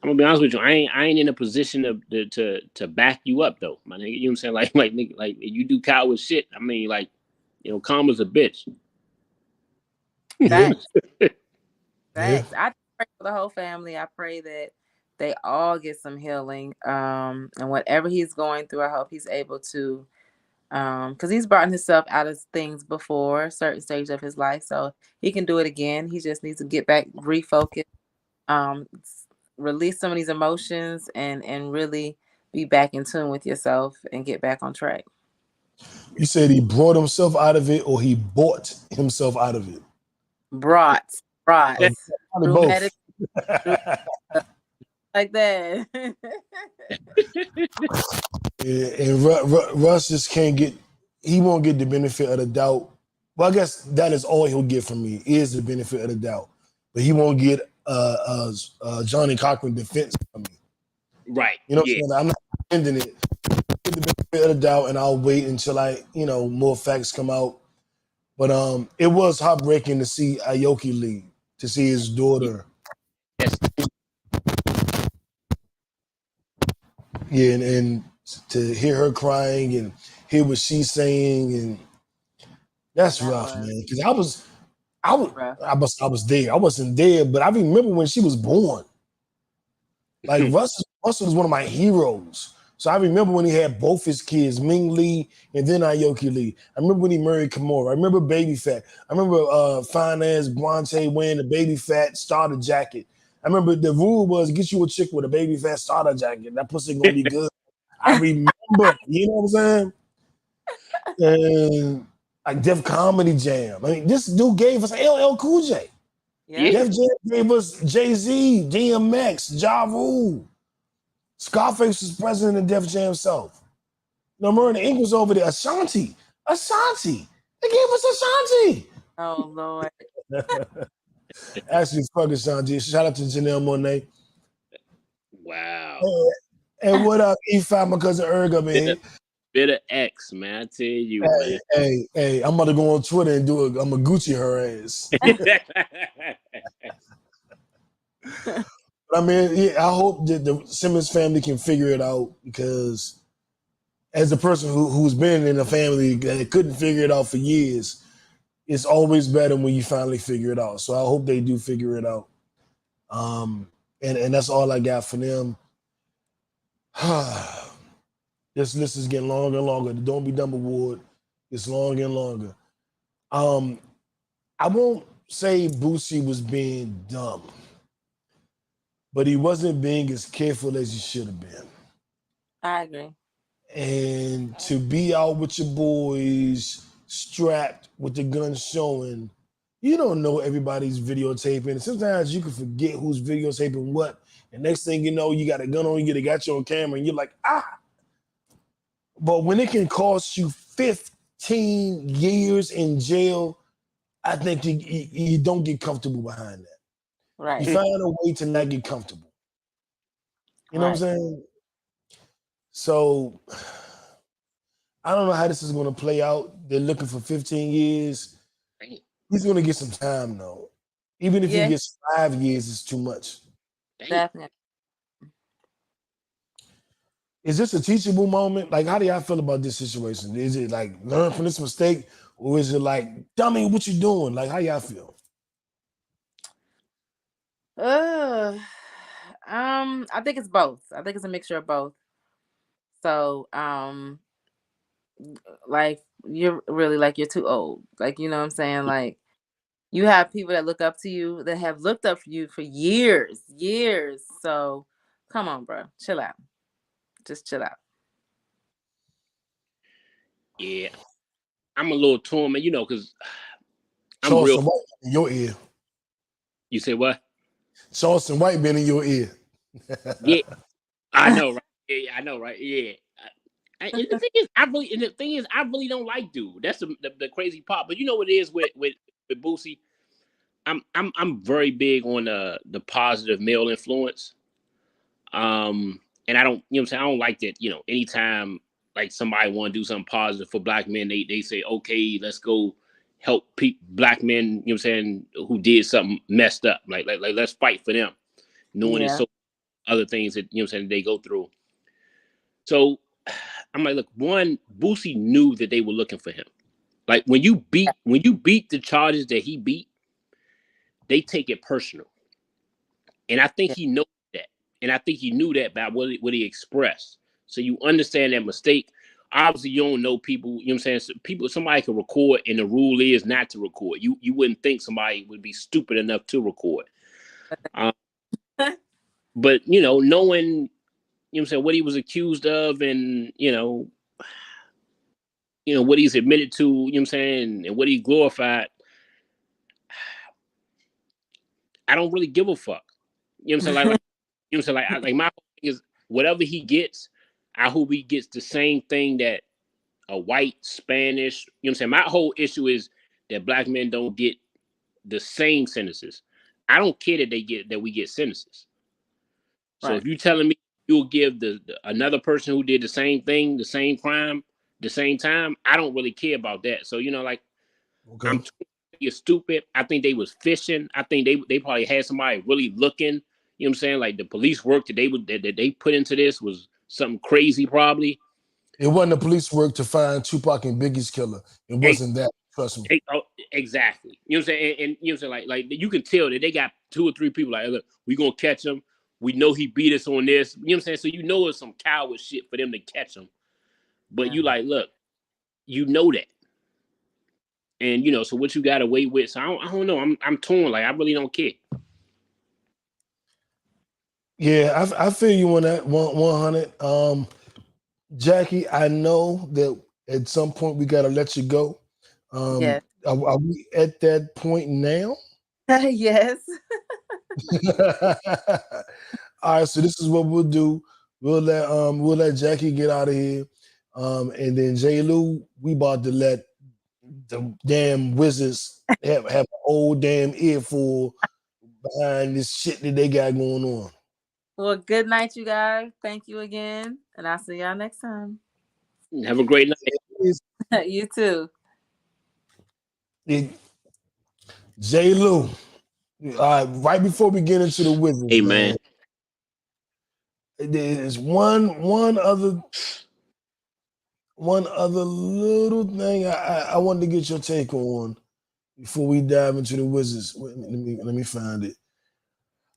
Speaker 6: I'm gonna be honest with you. I ain't in a position to back you up though, my nigga. I'm saying, like nigga, like you do coward shit. I mean, like, karma's a bitch.
Speaker 1: Facts.
Speaker 5: Yeah.
Speaker 1: I pray for the whole family. I pray that they all get some healing. And whatever he's going through, I hope he's able to, because he's brought himself out of things before, a certain stage of his life, so he can do it again. He just needs to get back, refocus, um, release some of these emotions, and really be back in tune with yourself and get back on track.
Speaker 5: You said he brought himself out of it, or he bought himself out of it.
Speaker 1: Brought
Speaker 5: Probably
Speaker 1: through
Speaker 5: both.
Speaker 1: through like that.
Speaker 5: Yeah, and Russ just can't get. He won't get the benefit of the doubt. Well, I guess that is all he'll get from me is the benefit of the doubt, but he won't get Johnny Cochran defense from me.
Speaker 6: Right.
Speaker 5: You know what
Speaker 6: Yeah.
Speaker 5: I'm saying? I'm not defending it. Get the benefit of the doubt, and I'll wait until more facts come out. But it was heartbreaking to see Aoki leave, to see his daughter.
Speaker 6: Yes.
Speaker 5: Yeah, and to hear her crying and hear what she's saying, and that's rough, man. Because I was there. I wasn't there, but I remember when she was born. Like Russell was one of my heroes. So I remember when he had both his kids, Ming Lee and then Aoki Lee. I remember when he married Kimura. I remember Baby Fat. I remember fine ass Guante wearing the Baby Fat starter jacket. I remember the rule was get you a chick with a Baby Fat starter jacket. That pussy gonna be good. I remember, you know what I'm saying? And like Def Comedy Jam. I mean, this dude gave us LL Cool J.
Speaker 1: Yeah.
Speaker 5: Def Jam gave us Jay-Z, DMX, Ja Rule. Scarface was president of Def Jam South. No, Murder Inc. was over there. Ashanti. They gave us Ashanti.
Speaker 1: Oh Lord.
Speaker 5: Actually, fuck Ashanti. Shout out to Janelle Monáe.
Speaker 6: Wow.
Speaker 5: And what up, E5, my cousin Erg up in here.
Speaker 6: Bitter X, man. I tell you, man.
Speaker 5: Hey, I'm about to go on Twitter and I'm a Gucci her ass. I mean, yeah, I hope that the Simmons family can figure it out, because as a person who's been in a family that couldn't figure it out for years, it's always better when you finally figure it out. So I hope they do figure it out. And that's all I got for them. This list is getting longer and longer. The Don't Be Dumb Award is longer and longer. I won't say Boosie was being dumb, but he wasn't being as careful as he should have been.
Speaker 1: I agree.
Speaker 5: And to be out with your boys strapped with the gun showing, you don't know everybody's videotaping. And sometimes you can forget who's videotaping what. And next thing you know, you got a gun on you, they got you on camera, and you're like, ah. But when it can cost you 15 years in jail, I think you don't get comfortable behind that.
Speaker 1: Right.
Speaker 5: You find a way to not get comfortable. You know what I'm saying? So I don't know how this is going to play out. They're looking for 15 years. He's going to get some time, though. Even if he gets 5 years, it's too much.
Speaker 1: Definitely.
Speaker 5: Is this a teachable moment? Like, how do y'all feel about this situation? Is it like learn from this mistake, or is it like, dummy, what you doing? Like, how y'all feel?
Speaker 1: I think it's both. I think it's a mixture of both. So like you're really like you're too old. Like you know what I'm saying? Like you have people that look up to you that have looked up for you for years, years. So come on, bro. Chill out. Just chill out.
Speaker 6: Yeah, I'm a little torn, man. Because I'm real.
Speaker 5: Charleston White in your ear.
Speaker 6: You say what?
Speaker 5: Charleston White been in your ear.
Speaker 6: Yeah, I know, right? Yeah, I know, right? Yeah. And the thing is, I really don't like dude. That's the crazy part. But you know what it is with Boosie? I'm very big on the positive male influence. And I don't, what I'm saying, I don't like that. Anytime like somebody want to do something positive for black men, they say, okay, let's go help black men. What I'm saying, who did something messed up. Like let's fight for them, knowing it's
Speaker 1: Yeah.
Speaker 6: so other things that what I'm saying they go through. So I'm like, look, one, Boosie knew that they were looking for him. Like when you beat the charges that he beat, they take it personal. And I think
Speaker 1: Yeah.
Speaker 6: he knows that. And I think he knew that by what he expressed. So you understand that mistake. Obviously, you don't know people, what I'm saying? So somebody can record, and the rule is not to record. You wouldn't think somebody would be stupid enough to record. But knowing, what I'm saying, what he was accused of, and what he's admitted to, what I'm saying, and what he glorified, I don't really give a fuck. You know what I'm saying? Like my whole thing is whatever he gets, I hope he gets the same thing that a white, Spanish, you know what I'm saying? My whole issue is that black men don't get the same sentences. I don't care that we get sentences. So
Speaker 1: Right.
Speaker 6: if you're telling me you'll give the another person who did the same thing, the same crime, the same time, I don't really care about that. So like
Speaker 5: Okay.
Speaker 6: I'm you're stupid. I think they was fishing. I think they probably had somebody really looking. You know what I'm saying? Like the police work that they put into this was something crazy, probably.
Speaker 5: It wasn't the police work to find Tupac and Biggie's killer. It wasn't that. Trust me.
Speaker 6: Exactly. You know what I'm saying? And you know what I'm saying? Like you can tell that they got 2 or 3 people like, look, we gonna catch him. We know he beat us on this. You know what I'm saying? So it's some coward shit for them to catch him. But
Speaker 1: Yeah.
Speaker 6: you like, look, you know that. And so what you got away with? So I don't know. I'm torn. Like I really don't care.
Speaker 5: Yeah, I feel you on that 100. Jackie, I know that at some point we gotta let you go.
Speaker 1: Yeah.
Speaker 5: Are we at that point now?
Speaker 1: Yes.
Speaker 5: All right, so this is what we'll do. We'll let Jackie get out of here. And then J. Lou, we about to let the damn wizards have an old damn earful behind this shit that they got going on.
Speaker 1: Well, good night, you guys. Thank you again. And I'll see y'all next time.
Speaker 6: Have a great night.
Speaker 1: You too.
Speaker 5: J. Lou. Right before we get into the wizards,
Speaker 6: Hey
Speaker 5: man.
Speaker 6: man.
Speaker 5: There's one other little thing I wanted to get your take on before we dive into the wizards. Wait, let me find it.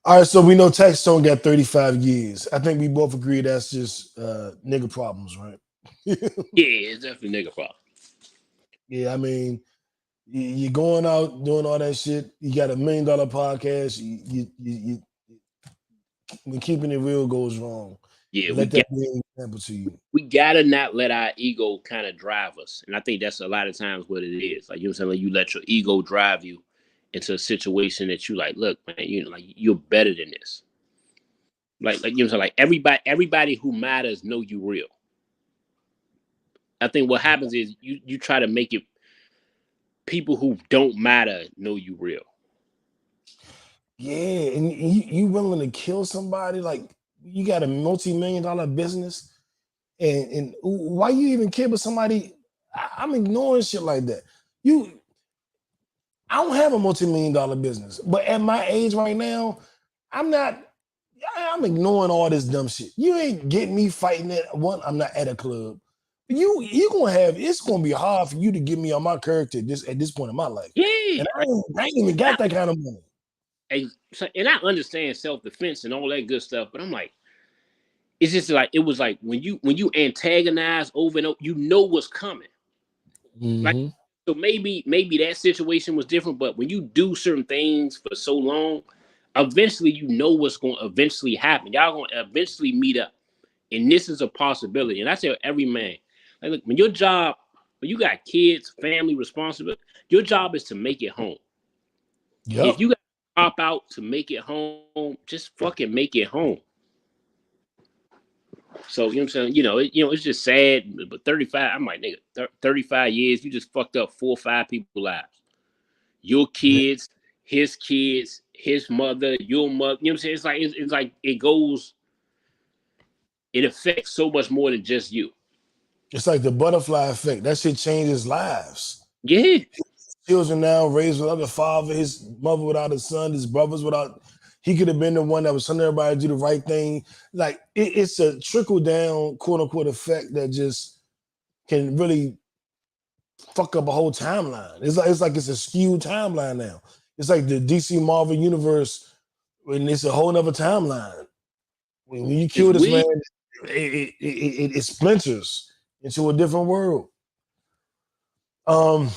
Speaker 5: All right, so we know Taxstone got 35 years. I think we both agree that's just nigga problems, right?
Speaker 6: Yeah, it's definitely nigga problem.
Speaker 5: Yeah, I mean, you're going out doing all that shit. You got $1 million podcast. When keeping it real goes wrong.
Speaker 6: Yeah,
Speaker 5: Let that be an example to you.
Speaker 6: we gotta not let our ego kind of drive us. And I think that's a lot of times what it is. Like, you know what I'm saying? Like, you let your ego drive you into a situation that you like, look, man, like you're better than this. Like you know what I'm saying? Like everybody who matters know you real. I think what happens is you try to make it people who don't matter know you real.
Speaker 5: Yeah, and you willing to kill somebody? Like you got a multi-million-dollar business, and why you even care about somebody? I'm ignoring shit like that. I don't have a multi-million-dollar business, but at my age right now, I'm ignoring all this dumb shit. You ain't getting me fighting at one. I'm not at a club. You gonna have it's gonna be hard for you to get me on my character at this point in my life.
Speaker 6: Yeah.
Speaker 5: And I ain't even got that kind of money.
Speaker 6: And I understand self-defense and all that good stuff, but I'm like, it's just like it was like when you antagonize over and over, you know what's coming. Like
Speaker 5: Mm-hmm.
Speaker 6: so maybe that situation was different, but when you do certain things for so long, eventually you know what's going to eventually happen. Y'all going to eventually meet up, and this is a possibility. And I tell every man, like, look, when you got kids, family responsibility, your job is to make it home.
Speaker 5: Yep.
Speaker 6: If you got to pop out to make it home, just fucking make it home. So you know what I'm saying? It's just sad. But 35, I'm like, nigga, 35 years, you just fucked up 4 or 5 people's lives. Your kids, his mother, your mother. You know what I'm saying? It's like it goes. It affects so much more than just you.
Speaker 5: It's like the butterfly effect. That shit changes lives.
Speaker 6: Yeah,
Speaker 5: Children now raised without a father, his mother without a son, his brothers without. He could have been the one that was telling everybody to do the right thing. Like it's a trickle down, quote unquote, effect that just can really fuck up a whole timeline. It's like it's a skewed timeline now. It's like the DC Marvel universe, when it's a whole nother timeline. When you
Speaker 6: it's
Speaker 5: kill this man,
Speaker 6: weird.
Speaker 5: it splinters into a different world. Um,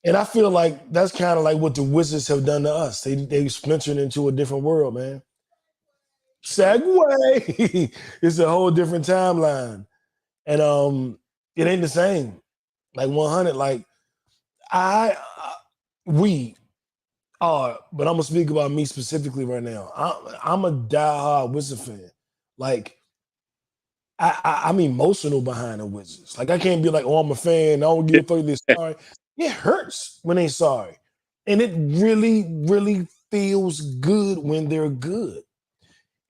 Speaker 5: and I feel like that's kind of like what the Wizards have done to us. They splintered into a different world, man. Segue. It's a whole different timeline, and it ain't the same. Like 100. Like I, we are, but I'm gonna speak about me specifically right now. I'm a diehard Wizard fan. Like I'm emotional behind the Wizards. Like I can't be like, oh, I'm a fan. I don't give a fuck if they're sorry. It hurts when they sorry, and it really, really feels good when they're good.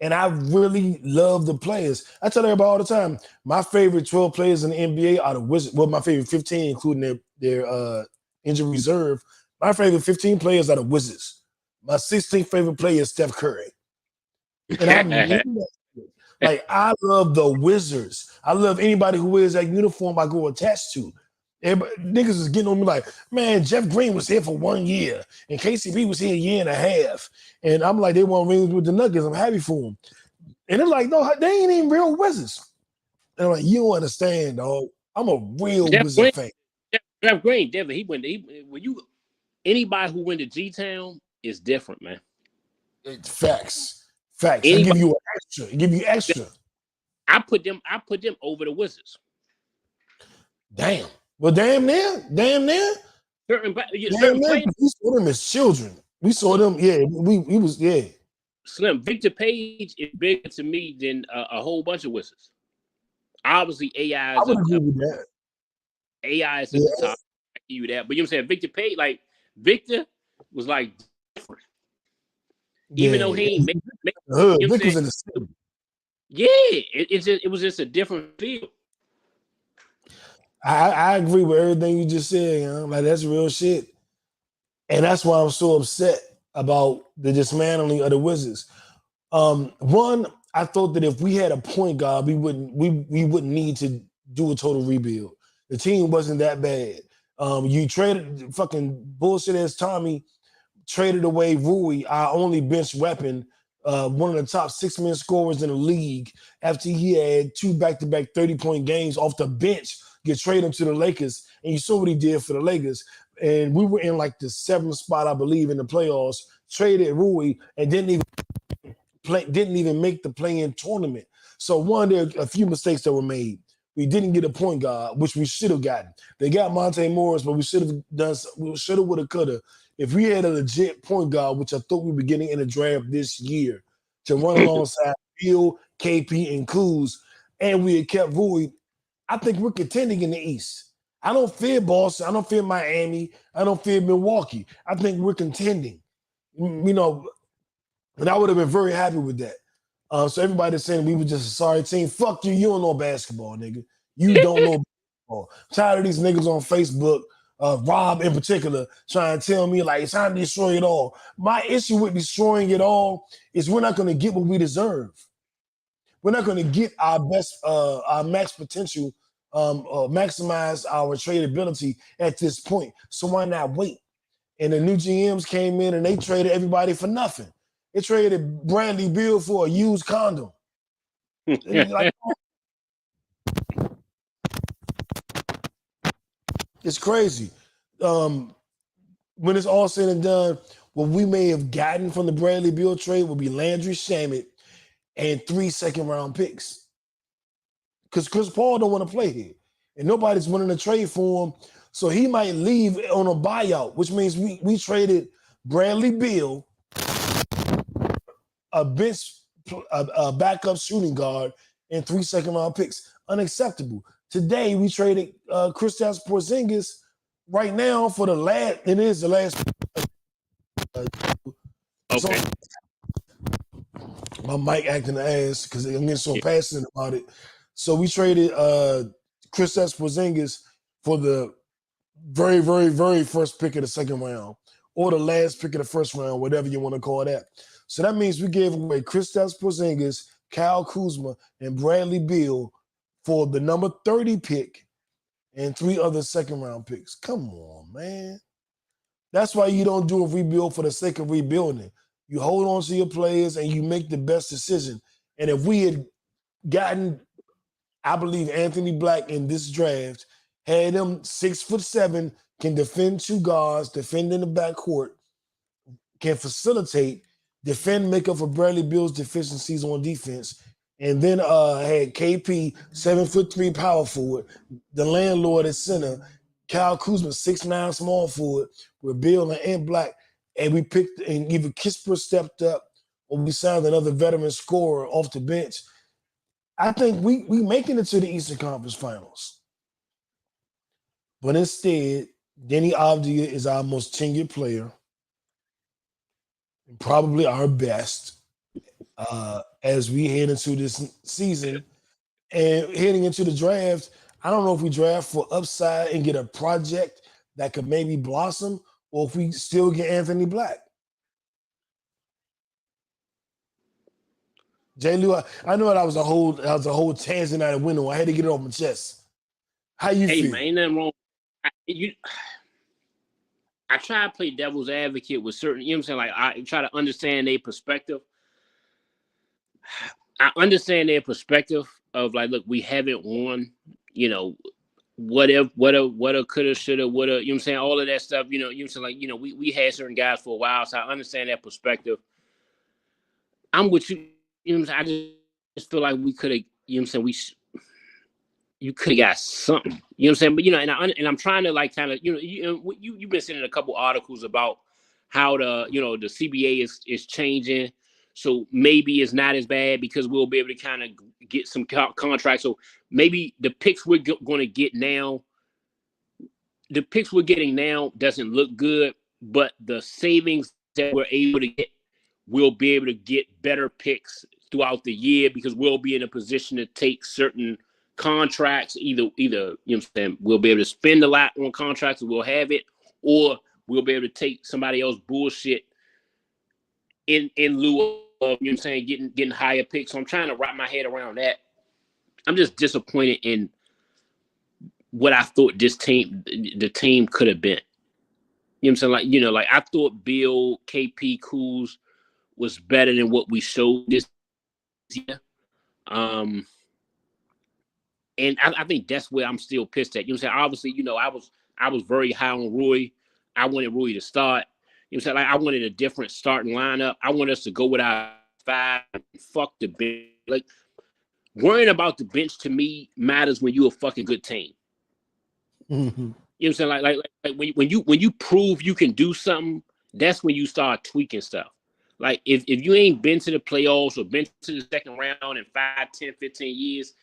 Speaker 5: And I really love the players. I tell everybody all the time, my favorite 12 players in the NBA are the Wizards. Well, my favorite 15, including their injury reserve. My favorite 15 players are the Wizards. My 16th favorite player is Steph Curry. And I mean that. Like, I love the Wizards. I love anybody who wears that uniform I go attached to. Everybody, niggas is getting on me like, man, Jeff Green was here for 1 year, and KCP was here a year and a half. And I'm like, they want rings with the Nuggets. I'm happy for them. And they're like, no, they ain't even real Wizards. And I'm like, you don't understand, dog. I'm a real
Speaker 6: Jeff
Speaker 5: Wizard
Speaker 6: Green,
Speaker 5: fan.
Speaker 6: Jeff Green, definitely. Anybody who went to G Town is different, man.
Speaker 5: Facts. I give
Speaker 6: Anybody,
Speaker 5: you extra. Give you extra.
Speaker 6: I put them over the Wizards.
Speaker 5: Damn. Well, damn near.
Speaker 6: Certain
Speaker 5: Damn near.
Speaker 6: players.
Speaker 5: We saw them as children. We saw them, yeah. We was, yeah.
Speaker 6: Slim Victor Page is bigger to me than a whole bunch of Wizards. Obviously, AI
Speaker 5: I
Speaker 6: is
Speaker 5: would agree with that.
Speaker 6: AI is at the
Speaker 5: Yeah.
Speaker 6: top. I give you that, but you know what I'm saying. Victor Page, like Victor, was like different. Even though he ain't make you know what I'm
Speaker 5: Vic
Speaker 6: saying.
Speaker 5: was in the city.
Speaker 6: Yeah, it was just a different feel.
Speaker 5: I agree with everything you just said, you know? Like that's real shit. And that's why I'm so upset about the dismantling of the Wizards. One, I thought that if we had a point guard, we wouldn't need to do a total rebuild. The team wasn't that bad. You traded fucking bullshit ass Tommy, traded away Rui, our only bench weapon, one of the top 6-man scorers in the league, after he had 2 back-to-back 30-point games off the bench, get traded to the Lakers, and you saw what he did for the Lakers. And we were in like the 7th spot, I believe, in the playoffs, traded Rui, and didn't even make the play-in tournament. So one, there are a few mistakes that were made. We didn't get a point guard, which we should have gotten. They got Monte Morris, but we should have done. We should have, would have, could have. If we had a legit point guard, which I thought we were getting in the draft this year, to run alongside Bill, KP, and Kuz, and we had kept Rui, I think we're contending in the East. I don't fear Boston. I don't fear Miami. I don't fear Milwaukee. I think we're contending. You know, and I would have been very happy with that. So everybody's saying we were just a sorry team. Fuck you. You don't know basketball, nigga. You don't know basketball. I'm tired of these niggas on Facebook, Rob in particular, trying to tell me like it's time to destroy it all. My issue with destroying it all is we're not going to get what we deserve. We're not going to get our best, our max potential, maximize our tradability at this point. So why not wait? And the new GMs came in and they traded everybody for nothing. They traded Bradley Beal for a used condom. And like, it's crazy. When it's all said and done, what we may have gotten from the Bradley Beal trade will be Landry Shamet and 3 second-round picks. Because Chris Paul don't want to play here. And nobody's willing to trade for him. So he might leave on a buyout, which means we traded Bradley Beal, a bench, a backup shooting guard, and 3 second-round picks. Unacceptable. Today, we traded Kristaps Porzingis right now for the last, it is the last.
Speaker 6: Okay.
Speaker 5: My mic acting the ass because I'm getting so passionate about it. So we traded Kristaps Porzingis for the very, very, very first pick of the second round or the last pick of the first round, whatever you want to call that. So that means we gave away Kristaps Porzingis, Kyle Kuzma, and Bradley Beal for the number 30 pick and 3 other second-round picks. Come on, man. That's why you don't do a rebuild for the sake of rebuilding. You hold on to your players and you make the best decision. And if we had gotten, I believe, Anthony Black in this draft, had him 6'7", can defend 2 guards, defend in the backcourt, can facilitate, defend, make up for Bradley Beal's deficiencies on defense, and then had KP 7'3" power forward, the landlord at center, Kyle Kuzma 6'9" small forward with Beal and Black, and we picked and either Kisper stepped up or we signed another veteran scorer off the bench. I think we making it to the Eastern Conference Finals. But instead, Denny Avdia is our most tenured player, and probably our best as we head into this season and heading into the draft. I don't know if we draft for upside and get a project that could maybe blossom, or if we still get Anthony Black. J. Lou, I know that was a whole tangent out the window. I had to get it off my chest. How you feel?
Speaker 6: Hey, man, ain't nothing wrong. I try to play devil's advocate with certain, you know what I'm saying? Like, I try to understand their perspective. I understand their perspective of like, look, we haven't won, you know, what if, coulda, shoulda, woulda, you know what I'm saying? All of that stuff, you know what I'm saying? Like, you know, we had certain guys for a while, so I understand that perspective. I'm with you, you know what I'm saying? I just feel like we could have, you know what I'm saying? You could have got something, you know what I'm saying? But, you know, and I'm trying to like kind of, you've been sending a couple articles about how the CBA is changing. So maybe it's not as bad because we'll be able to kind of get some contracts. So maybe the picks we're going to get now, the picks we're getting now doesn't look good, but the savings that we're able to get, we'll be able to get better picks throughout the year because we'll be in a position to take certain contracts. Either you know what I'm saying, we'll be able to spend a lot on contracts and we'll have it, or we'll be able to take somebody else bullshit in lieu of, you know what I'm saying, getting higher picks. So I'm trying to wrap my head around that. I'm just disappointed in what I thought the team could have been. You know what I'm saying? Like, you know, like I thought Bill, KP, Kuz was better than what we showed this year. And I think that's where I'm still pissed at. You know what I'm saying? Obviously, you know, I was very high on Rui. I wanted Rui to start. You know what I'm saying? Like, I wanted a different starting lineup. I want us to go with our 5 and fuck the bench. Like, worrying about the bench to me matters when you're a fucking good team.
Speaker 5: Mm-hmm.
Speaker 6: You know what I'm saying? Like when you prove you can do something, that's when you start tweaking stuff. Like if you ain't been to the playoffs or been to the second round in 5, 10, 15 years,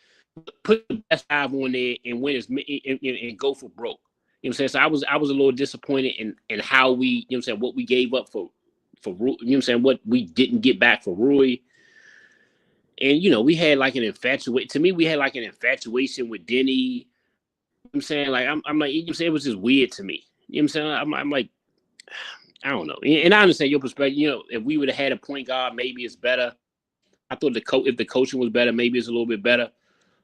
Speaker 6: put the best 5 on there and win and go for broke. You know what I'm saying? So I was a little disappointed in how we, you know what I'm saying, what we gave up for Rui, you know what I'm saying, what we didn't get back for Rui. And you know, we had like an infatuation with Denny. You know what I'm saying, like I'm like, you know what I'm saying, it was just weird to me. You know what I'm saying? I'm like, I don't know. And I understand your perspective. You know, if we would have had a point guard, maybe it's better. I thought if the coaching was better, maybe it's a little bit better.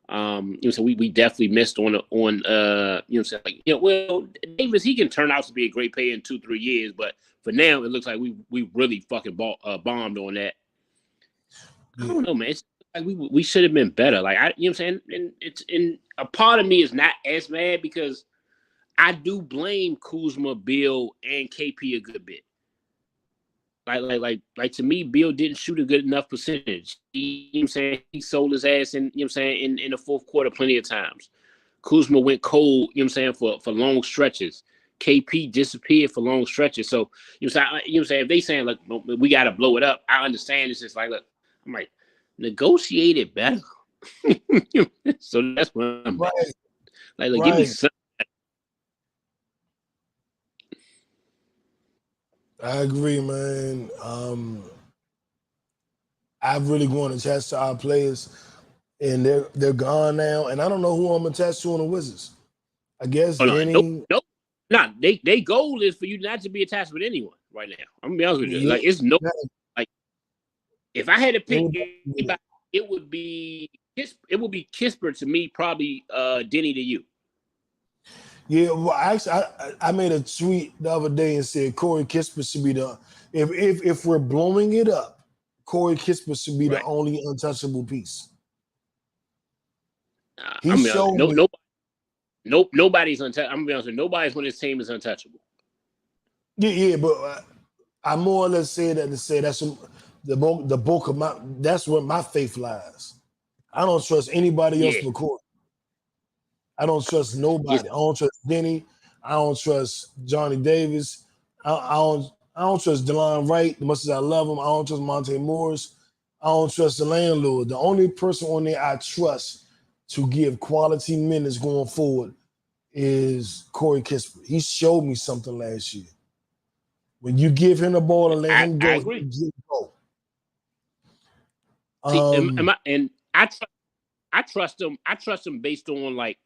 Speaker 6: You know, so we definitely missed on you know, saying, like, you know, well, Davis, he can turn out to be a great player in 2-3 years, but for now it looks like we really fucking bombed on that. I don't know, man. like we should have been better. Like you know what I'm saying? And it's in a part of me is not as mad because I do blame Kuzma, Bill, and KP a good bit. Like to me, Bill didn't shoot a good enough percentage. You know what I'm saying? He sold his ass in, you know what I'm saying, in the fourth quarter plenty of times. Kuzma went cold, you know what I'm saying, for long stretches. KP disappeared for long stretches. So you know what I'm saying, if they saying like we gotta blow it up, I understand. It's just like, look, I'm like, negotiate it better. So that's what I'm
Speaker 5: Right.
Speaker 6: like give me some.
Speaker 5: I agree, man. I've really grown attached to our players, and they're gone now. And I don't know who I'm attached to on the Wizards. I guess
Speaker 6: Oh,
Speaker 5: Denny.
Speaker 6: no. Nah, they goal is for you not to be attached with anyone right now. I'm gonna be honest with you.
Speaker 5: Yeah,
Speaker 6: Like it's no like if I had to pick
Speaker 5: anybody-
Speaker 6: anybody, it would be Kispert to me, probably Denny to you.
Speaker 5: Yeah, well, actually, I made a tweet the other day and said Corey Kispert should be the if we're blowing it up, Corey Kispert should be the
Speaker 6: Right.
Speaker 5: only untouchable piece.
Speaker 6: I mean, nobody's untouchable. I'm gonna be honest with you, nobody's on this team is untouchable.
Speaker 5: Yeah, but I more or less say that to say that's the bulk of that's where my faith lies. I don't trust anybody else
Speaker 6: Yeah.
Speaker 5: but Corey. I don't trust nobody.
Speaker 6: Yes.
Speaker 5: I don't trust Denny. I don't trust Johnny Davis. I don't trust DeLon Wright, as much as I love him. I don't trust Monte Morris. I don't trust the landlord. The only person on there I trust to give quality minutes going forward is Corey Kispert. He showed me something last year. When you give him the ball and let him go,
Speaker 6: I agree.
Speaker 5: he go.
Speaker 6: I trust him. I trust him based on like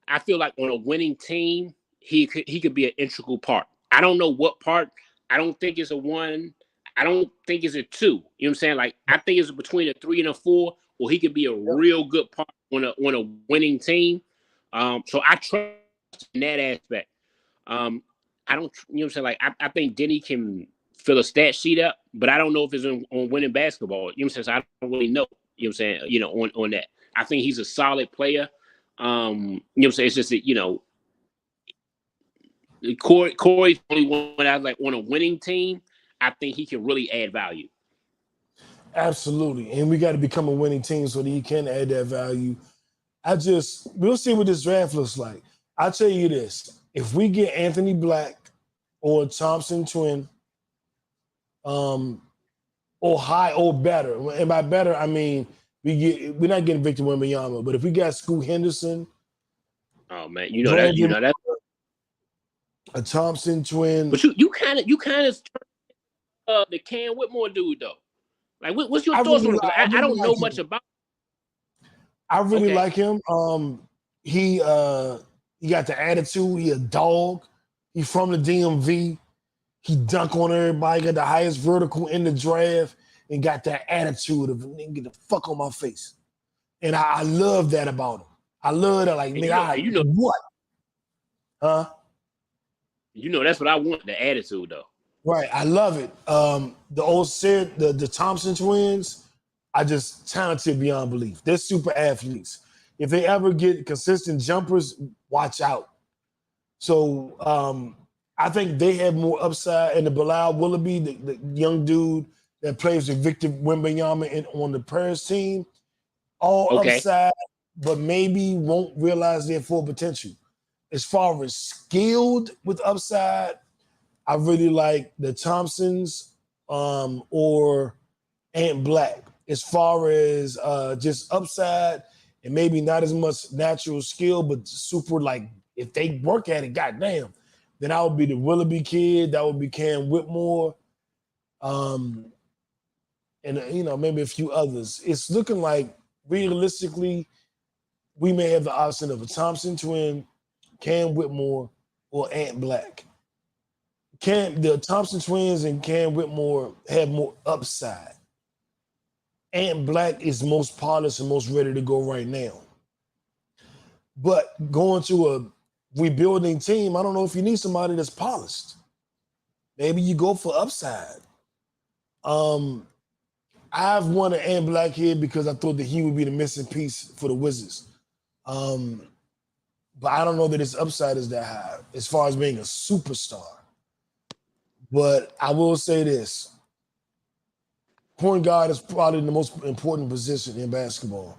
Speaker 6: I feel like on a winning team, he could be an integral part. I don't know what part. I don't think it's a 1. I don't think it's a 2. You know what I'm saying? Like I think it's between a 3 and a 4, or he could be a real good part on a winning team. So I trust in that aspect. I don't, you know what I'm saying? Like I think Denny can fill a stat sheet up, but I don't know if it's on winning basketball. You know what I'm saying? So I don't really know. You know what I'm saying? You know, on that. I think he's a solid player. You know what I'm saying? It's just that, you know, Corey's only one I like on a winning team. I think he can really add value.
Speaker 5: Absolutely. And we got to become a winning team so that he can add that value. We'll see what this draft looks like. I'll tell you this. If we get Anthony Black or Thompson Twin, or high or better, and by better, I mean, we're not getting Victor Wembanyama, but if we got Scoot Henderson,
Speaker 6: oh man, you know that.
Speaker 5: A Thompson Twin.
Speaker 6: But you kind of the Cam Whitmore dude though. Like, what's your thoughts on him? I don't know much about.
Speaker 5: I really like him. He got the attitude. He a dog. He from the DMV. He dunk on everybody. Got the highest vertical in the draft, and got that attitude of get the fuck on my face. And I love that about him. I love that. Like, nigga, you know what? Huh?
Speaker 6: You know that's what I want. The attitude though.
Speaker 5: Right, I love it. The old Sid, the Thompson twins, are just talented beyond belief. They're super athletes. If they ever get consistent jumpers, watch out. So I think they have more upside. And the Bilal Willoughby, the young dude that plays with Victor Wembanyama on the Paris team, all upside, but maybe won't realize their full potential. As far as skilled with upside, I really like the Thompsons or Ant Black. As far as just upside and maybe not as much natural skill, but super like if they work at it, goddamn, then I would be the Willoughby kid. That would be Cam Whitmore, and maybe a few others. It's looking like realistically, we may have the option of a Thompson twin, Cam Whitmore, or Ant Black. The Thompson twins and Cam Whitmore have more upside. Ant Black is most polished and most ready to go right now. But going to a rebuilding team, I don't know if you need somebody that's polished. Maybe you go for upside. I've wanted Ant Black here because I thought that he would be the missing piece for the Wizards. But I don't know that his upside is that high as far as being a superstar. But I will say this. Point guard is probably the most important position in basketball.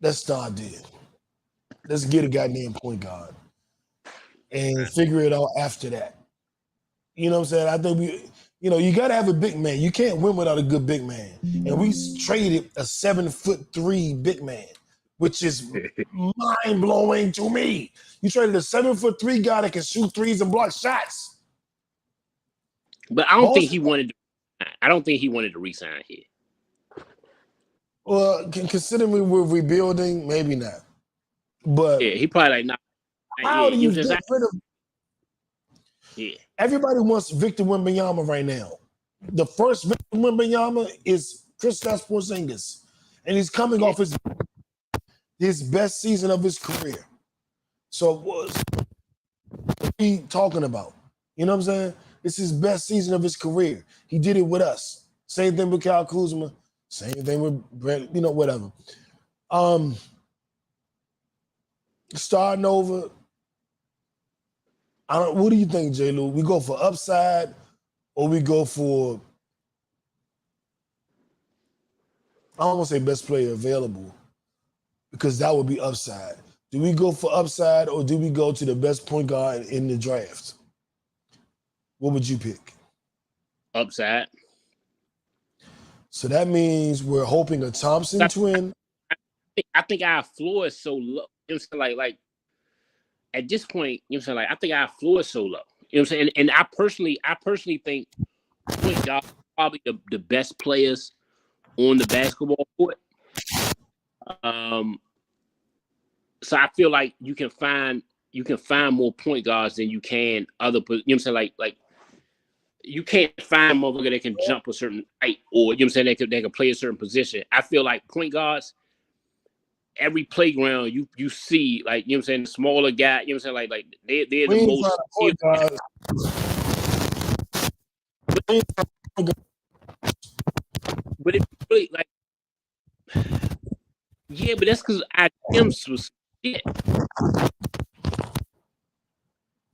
Speaker 5: Let's start there. Let's get a goddamn point guard and figure it out after that. You know what I'm saying? I think you got to have a big man. You can't win without a good big man. And we traded a 7'3" big man, which is mind blowing to me. You traded a 7'3" guy that can shoot threes and block shots.
Speaker 6: But I don't think he wanted to resign here.
Speaker 5: Well, considering we're rebuilding, maybe not. But
Speaker 6: yeah, he probably like, nah.
Speaker 5: How do you get rid of?
Speaker 6: Yeah.
Speaker 5: Everybody wants Victor Wembanyama right now. The first Victor Wembanyama is Kristaps Porzingis, and he's coming off his best season of his career. So what are we talking about? You know what I'm saying? It's his best season of his career. He did it with us. Same thing with Kyle Kuzma. Same thing with Brent, whatever. Starting over. What do you think, J. Lou? We go for upside or we go for, I don't want to say best player available because that would be upside. Do we go for upside or do we go to the best point guard in the draft? What would you pick?
Speaker 6: Upside.
Speaker 5: So that means we're hoping a Thompson twin.
Speaker 6: I think our floor is so low. You know what I'm saying? Like at this point, you know what I'm saying? Like I think our floor is so low. You know what I'm saying? And I personally think point guard probably the best players on the basketball court. So I feel like you can find more point guards than you can other. You know what I'm saying? Like you can't find a motherfucker that can jump a certain height or you know what I'm saying they can play a certain position. I feel like point guards. Every playground you see, like, you know what I'm saying, the smaller guy, you know what I'm saying, like they're the most
Speaker 5: point guards.
Speaker 6: But it's really like, yeah, but that's because our gyms was shit.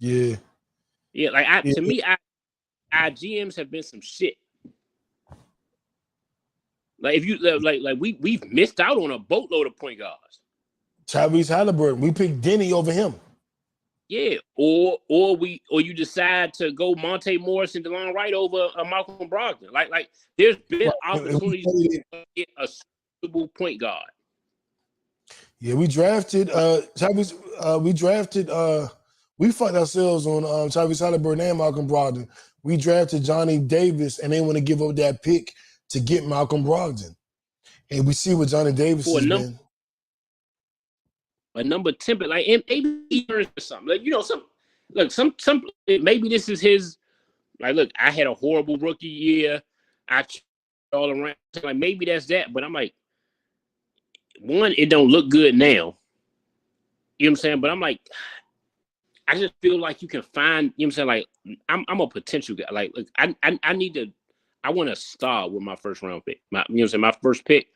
Speaker 5: Yeah.
Speaker 6: Yeah, like to me, our GMs have been some shit. Like if you like we've missed out on a boatload of point guards.
Speaker 5: Tyrese Halliburton, we picked Denny over him.
Speaker 6: Yeah, or you decide to go Monte Morris and DeLon Wright over Malcolm Brogdon. Like there's been opportunities to get a suitable point guard.
Speaker 5: Yeah, we drafted Tyrese. We fucked ourselves on Tyrese Halliburton and Malcolm Brogdon. We drafted Johnny Davis, and they want to give up that pick to get Malcolm Brogdon. And we see what Johnny Davis has been.
Speaker 6: A number 10, but like maybe he earns something. Like some maybe this is his. Like, look, I had a horrible rookie year. I all around. Like maybe that's that. But I'm like, one, it don't look good now. You know what I'm saying? But I'm like, I just feel like you can find. You know what I'm saying? Like I'm a potential guy. Like, look, I need to. I want to start with my first round pick. You know what I'm saying? My first pick.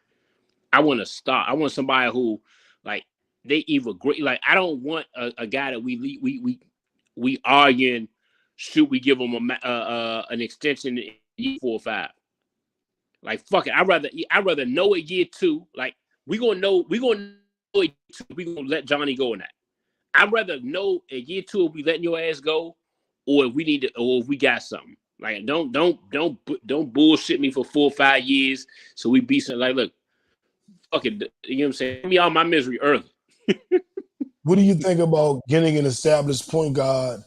Speaker 6: I want to start. I want somebody who, like, they either great. Like, I don't want a guy that we arguing. Should we give him an extension in year 4 or 5? Like, fuck it. I'd rather know at year 2. Like, we gonna know at year 2. We gonna let Johnny go in that. I'd rather know at year 2 if we letting your ass go, or if we need to, or if we got something. Like, don't bullshit me for 4 or 5 years. So we be something like, look, fuck it. You know what I'm saying? Give me all my misery early.
Speaker 5: What do you think about getting an established point guard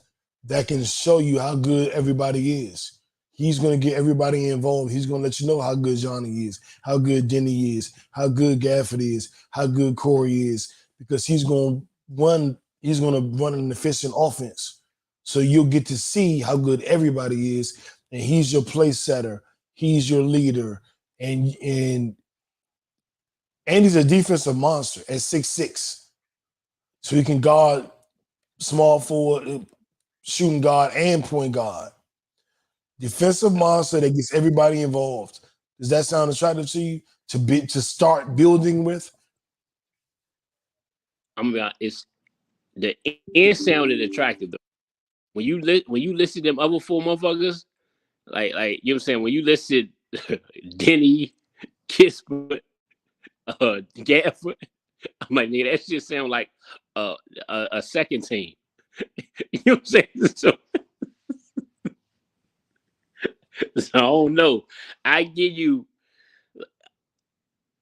Speaker 5: that can show you how good everybody is? He's going to get everybody involved. He's going to let you know how good Johnny is, how good Denny is, how good Gafford is, how good Corey is, because he's going to run an efficient offense. So you'll get to see how good everybody is, and he's your place setter. He's your leader, and he's a defensive monster at 6'6". So he can guard small forward, shooting guard, and point guard. Defensive monster that gets everybody involved. Does that sound attractive to you to start building with?
Speaker 6: It's the end sounded attractive though. When you listed them other 4 motherfuckers, like you know what I'm saying, when you listed Denny, Kissfoot, Gafford, I'm like, nigga, that shit sound like a second team. You know what I'm saying? So I don't know. I give you,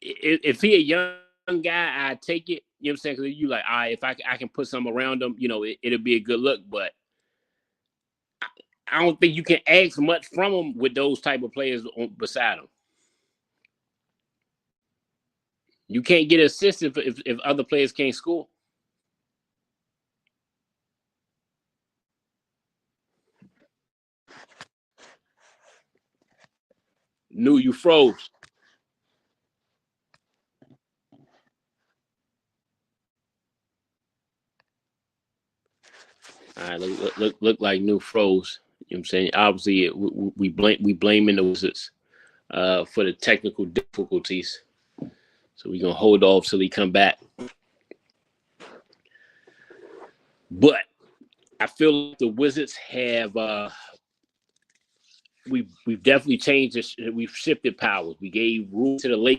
Speaker 6: if he a young guy, I take it. You know what I'm saying? Because you like, all right, if I can put something around him, you know, it'll be a good look. But I don't think you can ask much from him with those type of players beside him. You can't get assists if other players can't score. Knew you froze. All right, look like New froze. You know what I'm saying? Obviously, we blaming the Wizards for the technical difficulties. So we're gonna hold off till he come back. But I feel like the Wizards have we've definitely changed this. We've shifted powers. We gave room to the Lakers.